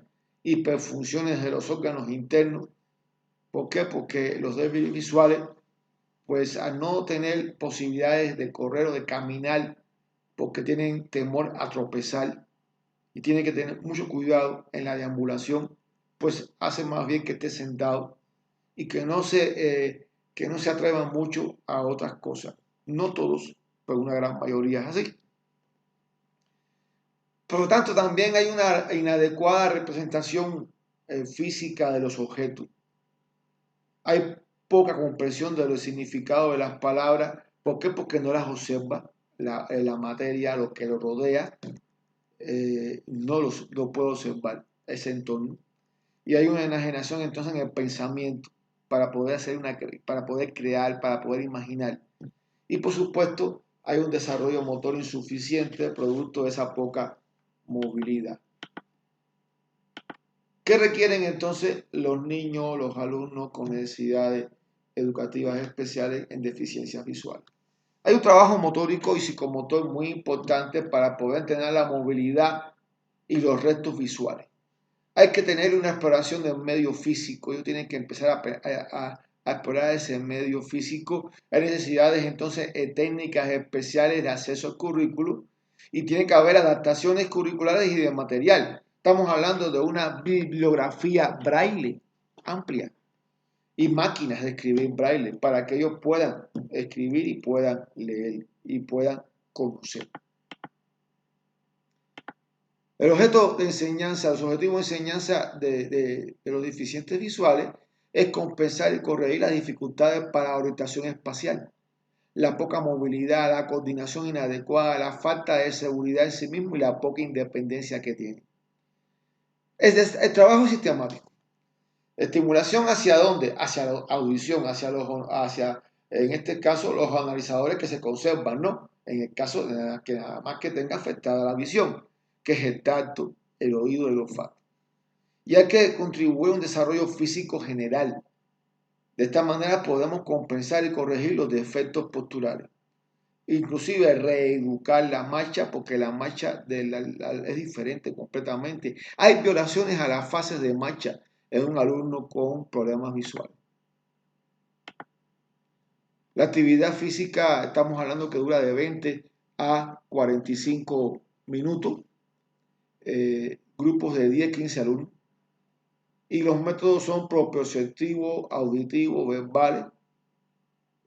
hiperfunciones de los órganos internos. ¿Por qué? Porque los débiles visuales, pues al no tener posibilidades de correr o de caminar, porque tienen temor a tropezar y tienen que tener mucho cuidado en la deambulación, pues hace más bien que esté sentado y que no se atrevan mucho a otras cosas. No todos, pero una gran mayoría es así. Por lo tanto, también hay una inadecuada representación física de los objetos. Hay poca comprensión de los significados de las palabras. ¿Por qué? Porque no las observa la materia, lo que lo rodea, no lo puede observar, ese entorno. Y hay una enajenación entonces en el pensamiento para poder para poder crear, para poder imaginar. Y por supuesto, hay un desarrollo motor insuficiente producto de esa poca movilidad. ¿Qué requieren entonces los niños, los alumnos con necesidades educativas especiales en deficiencias visuales? Hay un trabajo motórico y psicomotor muy importante para poder tener la movilidad y los restos visuales. Hay que tener una exploración del medio físico. Ellos tienen que empezar a explorar ese medio físico. Hay necesidades entonces técnicas especiales de acceso al currículo y tiene que haber adaptaciones curriculares y de material. Estamos hablando de una bibliografía braille amplia y máquinas de escribir braille para que ellos puedan escribir y puedan leer y puedan conocer. El objeto de enseñanza, los objetivos de enseñanza de los deficientes visuales es compensar y corregir las dificultades para la orientación espacial, la poca movilidad, la coordinación inadecuada, la falta de seguridad en sí mismo y la poca independencia que tienen. El trabajo sistemático. Estimulación hacia dónde? Hacia la audición, hacia en este caso los analizadores que se conservan, ¿no? En el caso de que nada más que tenga afectada la visión, que es el tacto, el oído y el olfato. Y hay que contribuir a un desarrollo físico general. De esta manera podemos compensar y corregir los defectos posturales. Inclusive reeducar la marcha, porque la marcha es diferente completamente. Hay violaciones a las fases de marcha en un alumno con problemas visuales. La actividad física, estamos hablando que dura de 20 a 45 minutos, grupos de 10-15 alumnos. Y los métodos son propioceptivos, auditivos, verbales.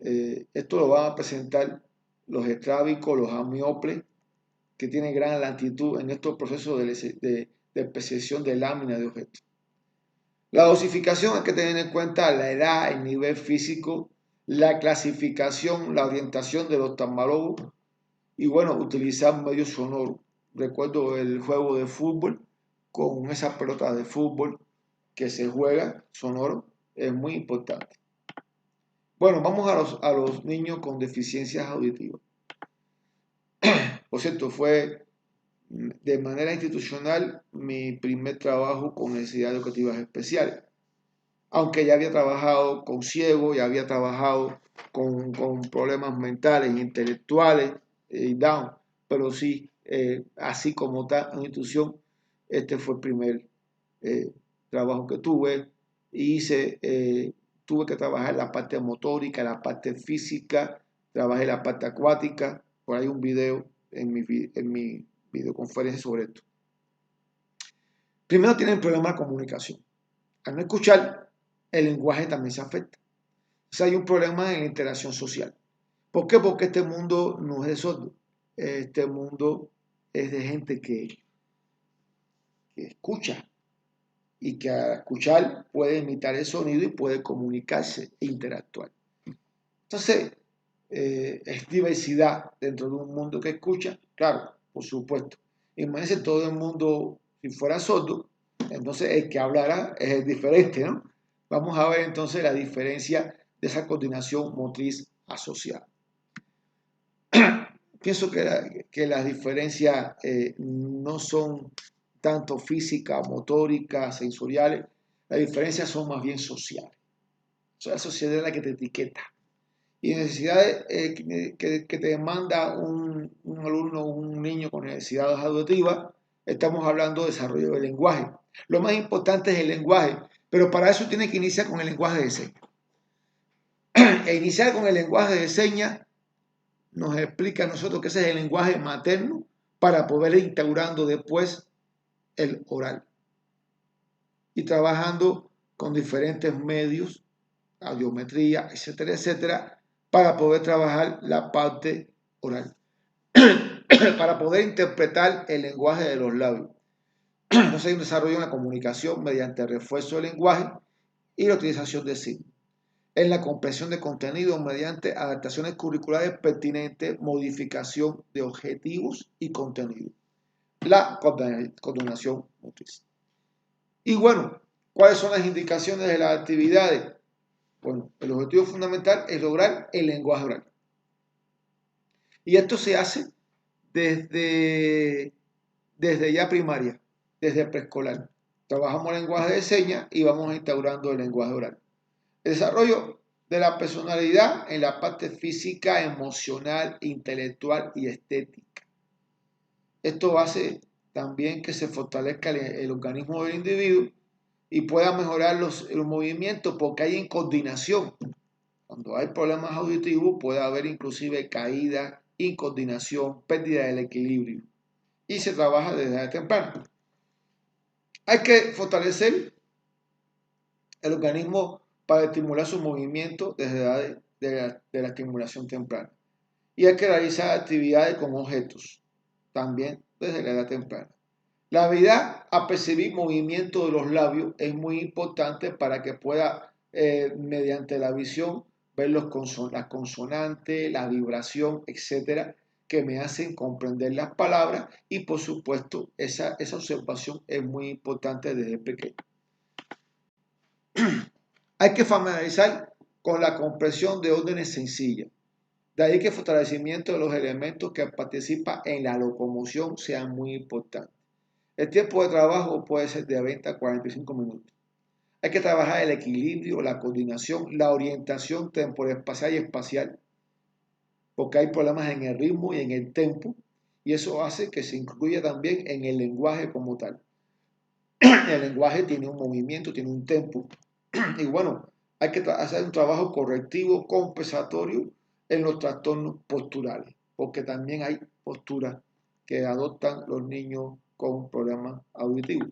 Esto lo van a presentar los estrábicos, los amioples, que tienen gran latitud en estos procesos de percepción de lámina de objetos. La dosificación hay que tener en cuenta la edad, el nivel físico, la clasificación, la orientación de los oftalmólogos y bueno, utilizar medios sonoros. Recuerdo el juego de fútbol con esa pelota de fútbol que se juega sonoro, es muy importante. Bueno, vamos a los niños con deficiencias auditivas. Por cierto, fue de manera institucional mi primer trabajo con necesidades educativas especiales. Aunque ya había trabajado con ciegos, ya había trabajado con problemas mentales, intelectuales y Down, pero sí, así como tal, en institución, este fue el primer trabajo que tuve. Tuve que trabajar la parte motórica, la parte física, trabajé la parte acuática, por ahí un video en mi videoconferencia sobre esto. Primero tienen problemas de comunicación. Al no escuchar, el lenguaje también se afecta. O sea, hay un problema en la interacción social. ¿Por qué? Porque este mundo no es de sordos. Este mundo es de gente que escucha y que al escuchar puede imitar el sonido y puede comunicarse e interactuar. Entonces, es diversidad dentro de un mundo que escucha, claro, por supuesto. Imagínense todo el mundo, si fuera sordo, entonces el que hablará es diferente, ¿no? Vamos a ver entonces la diferencia de esa coordinación motriz asociada. Pienso que las diferencias no son tanto físicas, motóricas, sensoriales, las diferencias son más bien sociales. O sea, la sociedad es la que te etiqueta. Y necesidades que te demanda un alumno, un niño con necesidades auditivas, estamos hablando de desarrollo del lenguaje. Lo más importante es el lenguaje, pero para eso tiene que iniciar con el lenguaje de señas. E iniciar con el lenguaje de señas nos explica a nosotros que ese es el lenguaje materno para poder ir instaurando después el oral. Y trabajando con diferentes medios, audiometría, etcétera, etcétera, para poder trabajar la parte oral, para poder interpretar el lenguaje de los labios. Entonces hay un desarrollo en la comunicación mediante el refuerzo del lenguaje y la utilización de signos. En la comprensión de contenido mediante adaptaciones curriculares pertinentes, modificación de objetivos y contenido. La coordinación motriz. Y bueno, ¿cuáles son las indicaciones de las actividades? Bueno, el objetivo fundamental es lograr el lenguaje oral. Y esto se hace desde ya primaria, desde preescolar. Trabajamos el lenguaje de señas y vamos instaurando el lenguaje oral. El desarrollo de la personalidad en la parte física, emocional, intelectual y estética. Esto hace también que se fortalezca el organismo del individuo y pueda mejorar los movimientos porque hay incoordinación. Cuando hay problemas auditivos puede haber inclusive caída, incoordinación, pérdida del equilibrio y se trabaja desde edad temprana. Hay que fortalecer el organismo para estimular su movimiento desde edad de la estimulación temprana. Y hay que realizar actividades con objetos, también desde la edad temprana. La habilidad a percibir movimiento de los labios es muy importante para que pueda, mediante la visión, ver las consonantes, la vibración, etcétera, que me hacen comprender las palabras y, por supuesto, esa observación es muy importante desde pequeño. Hay que familiarizar con la comprensión de órdenes sencillas. De ahí que el fortalecimiento de los elementos que participan en la locomoción sea muy importante. El tiempo de trabajo puede ser de 20 a 45 minutos. Hay que trabajar el equilibrio, la coordinación, la orientación temporal y espacial, porque hay problemas en el ritmo y en el tempo, y eso hace que se incluya también en el lenguaje como tal. El lenguaje tiene un movimiento, tiene un tempo, y bueno, hay que hacer un trabajo correctivo, compensatorio en los trastornos posturales, porque también hay posturas que adoptan los niños con problemas auditivos.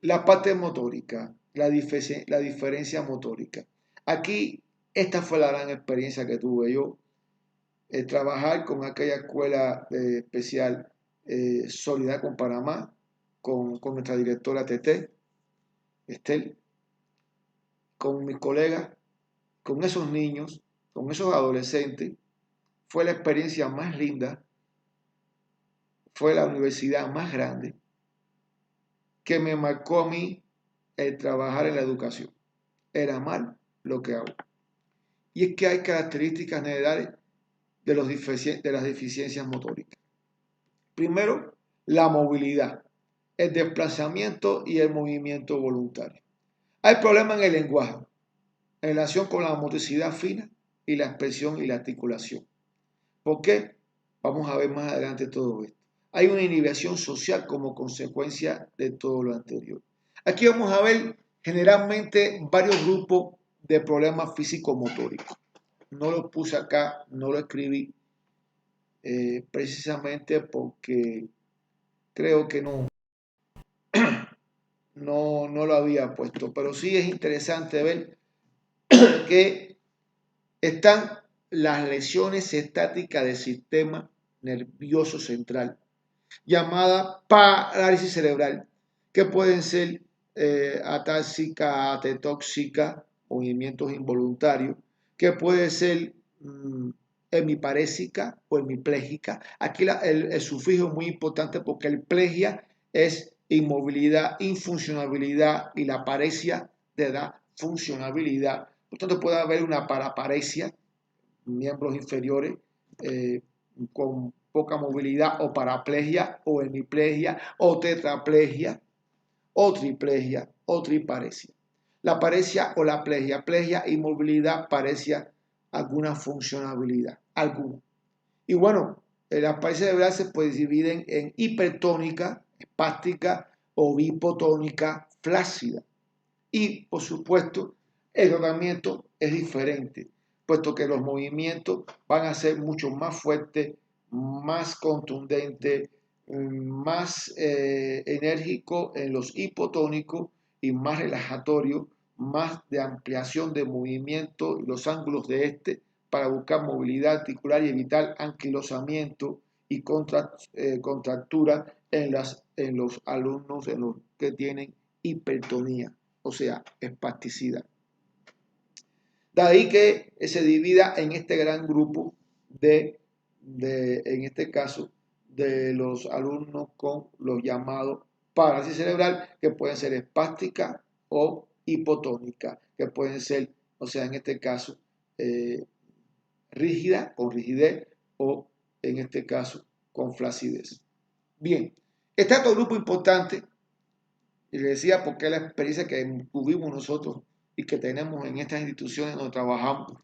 La parte motórica, la diferencia motórica. Aquí, esta fue la gran experiencia que tuve yo, trabajar con aquella escuela especial Solidaridad con Panamá, con nuestra directora Tete, Estel, con mis colegas, con esos niños, con esos adolescentes. Fue la experiencia más linda, fue la universidad más grande que me marcó a mí el trabajar en la educación. Era mal lo que hago. Y es que hay características generales de las deficiencias motóricas. Primero, la movilidad, el desplazamiento y el movimiento voluntario. Hay problemas en el lenguaje, en relación con la motricidad fina y la expresión y la articulación. ¿Por qué? Vamos a ver más adelante todo esto. Hay una inhibición social como consecuencia de todo lo anterior. Aquí vamos a ver generalmente varios grupos de problemas físico-motóricos. No lo puse acá, no lo escribí, precisamente porque creo que no lo había puesto. Pero sí es interesante ver que están las lesiones estáticas del sistema nervioso central, llamada parálisis cerebral, que pueden ser atáxica, atetóxica, movimientos involuntarios, que puede ser hemiparésica o hemipléjica. Aquí el sufijo es muy importante porque el plegia es inmovilidad, infuncionabilidad y la paresia te da funcionabilidad. Por tanto, puede haber una paraparesia, miembros inferiores con poca movilidad o paraplegia o hemiplegia o tetraplegia o triplegia o triparesia. La paresia o la plegia, inmovilidad, paresia, alguna funcionabilidad, alguna. Y bueno, las paresias cerebrales se dividen en hipertónica, espástica o bipotónica, flácida. Y por supuesto, el tratamiento es diferente, puesto que los movimientos van a ser mucho más fuertes, más contundentes, más enérgicos en los hipotónicos y más relajatorios, más de ampliación de movimiento y los ángulos de este para buscar movilidad articular y evitar anquilosamiento y contractura en los alumnos que tienen hipertonía, o sea, espasticidad. De ahí que se divida en este gran grupo en este caso, de los alumnos con los llamados parálisis cerebral, que pueden ser espástica o hipotónica, que pueden ser, o sea, en este caso, rígida, con rigidez, o en este caso, con flacidez. Bien, está otro grupo importante, y le decía porque es la experiencia que tuvimos nosotros y que tenemos en estas instituciones donde trabajamos,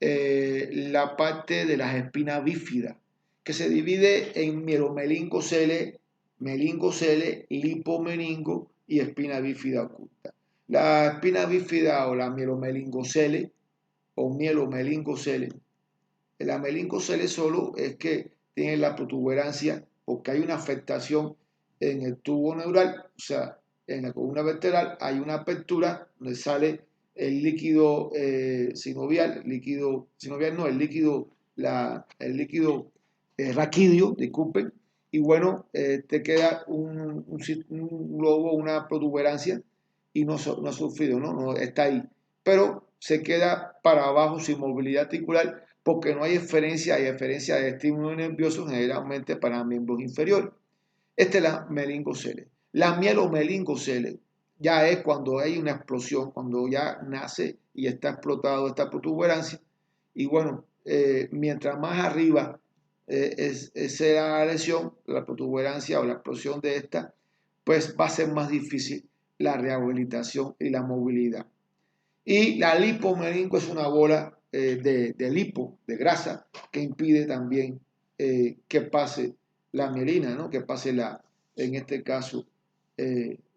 la parte de las espinas bífidas, que se divide en mielomeningocele, meningocele, lipomeningo y espina bífida oculta. La espina bífida o la mielomeningocele o mielomeningocele, la meningocele solo es que tiene la protuberancia porque hay una afectación en el tubo neural, o sea, en la columna vertebral hay una apertura donde sale el líquido sinovial, el líquido raquídeo, disculpen, y bueno, te queda un globo, una protuberancia y no ha sufrido, ¿no? Está ahí, pero se queda para abajo sin movilidad articular porque no hay eferencia de estímulos nerviosos generalmente para miembros inferiores. Esta es la meningocele. La mielomeningocele ya es cuando hay una explosión, cuando ya nace y está explotado esta protuberancia. Y bueno, mientras más arriba sea la lesión, la protuberancia o la explosión de esta, pues va a ser más difícil la rehabilitación y la movilidad. Y la lipomeningo es una bola de lipo, de grasa, que impide también que pase la mielina, ¿no? Que pase en este caso,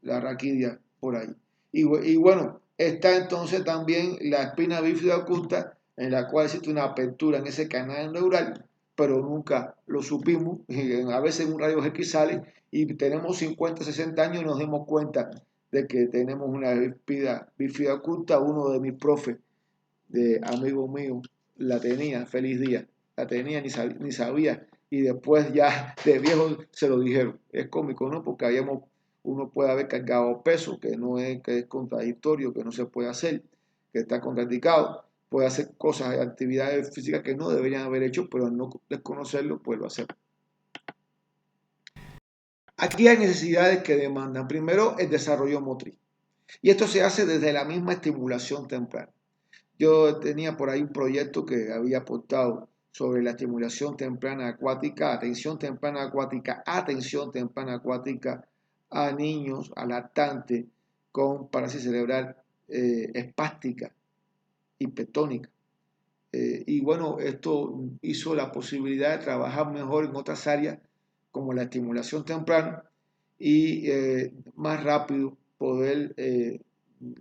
la raquidia por ahí. Y bueno, está entonces también la espina bífida oculta, en la cual existe una apertura en ese canal neural, pero nunca lo supimos. A veces en un rayo X sale y tenemos 50, 60 años y nos damos cuenta de que tenemos una bífida oculta. Uno de mis profes, de amigo mío, la tenía, feliz día, la tenía, ni sabía, y después ya de viejo se lo dijeron. Es cómico, ¿no? Porque uno puede haber cargado peso, que es contradictorio, que no se puede hacer, que está contraindicado, puede hacer cosas, actividades físicas que no deberían haber hecho, pero al no desconocerlo, pues lo hacer. Aquí hay necesidades que demandan, primero, el desarrollo motriz. Y esto se hace desde la misma estimulación temprana. Yo tenía por ahí un proyecto que había aportado sobre la estimulación temprana acuática, atención temprana acuática a niños, a lactantes con parálisis cerebral espástica, hipertónica. Y bueno, esto hizo la posibilidad de trabajar mejor en otras áreas como la estimulación temprana y más rápido poder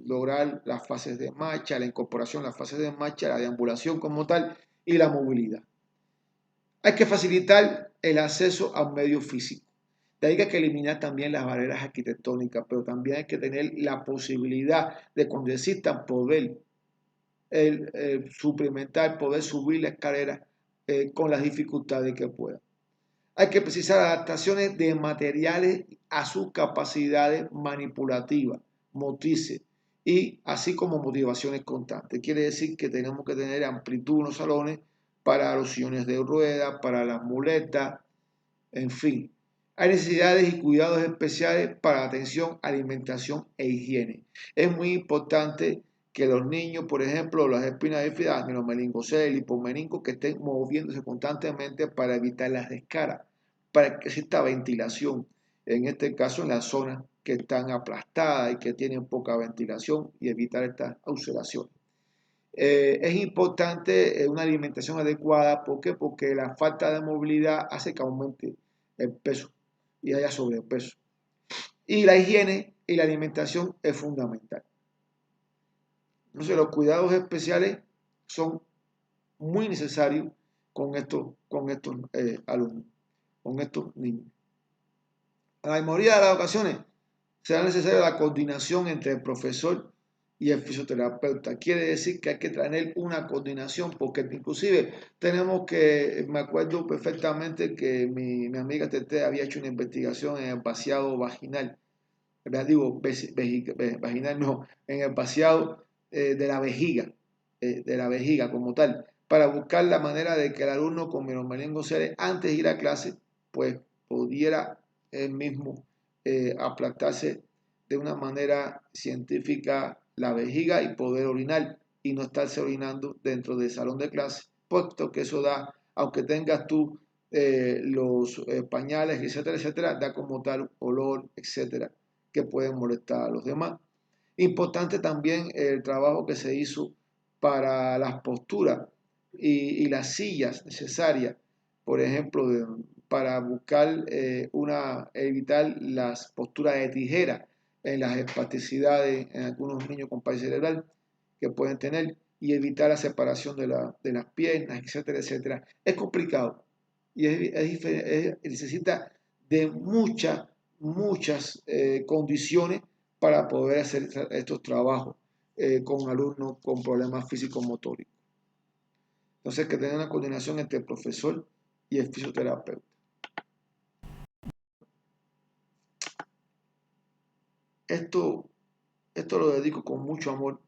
lograr las fases de marcha, la incorporación, las fases de marcha, la deambulación como tal y la movilidad. Hay que facilitar el acceso a un medio físico. De ahí que hay que eliminar también las barreras arquitectónicas, pero también hay que tener la posibilidad de cuando existan poder suplementar, poder subir la escalera con las dificultades que pueda. Hay que precisar adaptaciones de materiales a sus capacidades manipulativas, motrices y así como motivaciones constantes. Quiere decir que tenemos que tener amplitud en los salones para los sillones de ruedas, para las muletas, en fin. Hay necesidades y cuidados especiales para atención, alimentación e higiene. Es muy importante que los niños, por ejemplo, las espinas bífidas, los meningocele, hipomeningo, que estén moviéndose constantemente para evitar las descaras, para que exista ventilación, en este caso en las zonas que están aplastadas y que tienen poca ventilación y evitar estas ulceraciones. Es importante una alimentación adecuada, ¿por qué? Porque la falta de movilidad hace que aumente el peso y haya sobrepeso. Y la higiene y la alimentación es fundamental. Entonces los cuidados especiales son muy necesarios con estos alumnos, con estos niños. En la mayoría de las ocasiones será necesaria la coordinación entre el profesor y el fisioterapeuta. Quiere decir que hay que tener una coordinación porque inclusive me acuerdo perfectamente que mi amiga Tete había hecho una investigación en el vaciado vaginal, ¿verdad? Digo, vaginal no, en el vaciado de la vejiga como tal, para buscar la manera de que el alumno con mielomeningocele antes de ir a clase, pues pudiera él mismo aplastarse de una manera científica la vejiga y poder orinar y no estarse orinando dentro del salón de clase, puesto que eso da, aunque tengas tú los pañales, etcétera, etcétera, da como tal olor, etcétera, que pueden molestar a los demás. Importante también el trabajo que se hizo para las posturas y las sillas necesarias, por ejemplo, para buscar evitar las posturas de tijera en las espasticidades en algunos niños con parálisis cerebral que pueden tener y evitar la separación de las piernas, etcétera, etcétera. Es complicado y necesita de muchas condiciones para poder hacer estos trabajos con alumnos con problemas físico-motóricos. Entonces, hay que tener una coordinación entre el profesor y el fisioterapeuta. Esto lo dedico con mucho amor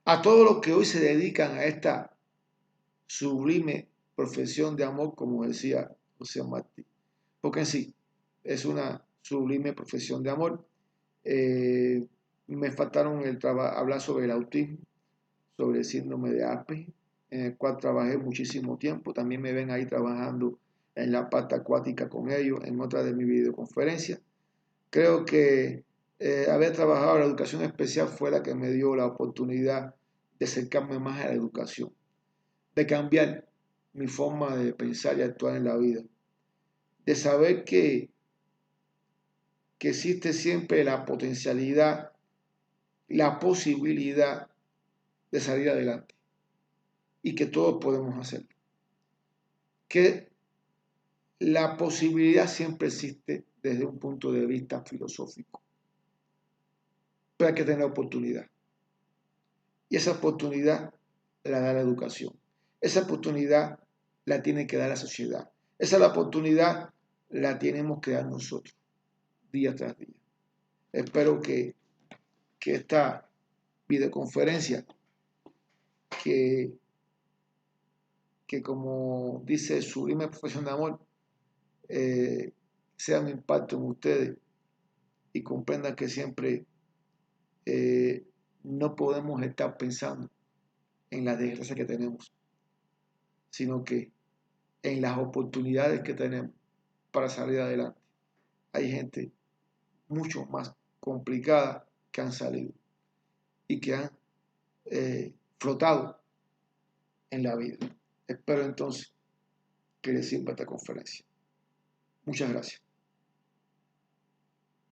a todos los que hoy se dedican a esta sublime profesión de amor, como decía José Martí. Porque en sí, es una sublime profesión de amor. Me faltaron hablar sobre el autismo, sobre el síndrome de Asperger, en el cual trabajé muchísimo tiempo. También me ven ahí trabajando en la parte acuática con ellos, en otra de mis videoconferencias. Creo que haber trabajado en la educación especial fue la que me dio la oportunidad de acercarme más a la educación, de cambiar mi forma de pensar y actuar en la vida, de saber que existe siempre la potencialidad, la posibilidad de salir adelante y que todos podemos hacerlo. Que la posibilidad siempre existe desde un punto de vista filosófico, pero hay que tener la oportunidad. Y esa oportunidad la da la educación. Esa oportunidad la tiene que dar la sociedad. Esa oportunidad la tenemos que dar nosotros, día tras día. Espero que esta videoconferencia, que como dice Sublime Profesión de Amor, sea mi impacto en ustedes y comprendan que siempre no podemos estar pensando en la desgracia que tenemos, sino que en las oportunidades que tenemos para salir adelante. Hay gente mucho más complicada que han salido y que han flotado en la vida. Espero entonces que les sirva esta conferencia. Muchas gracias.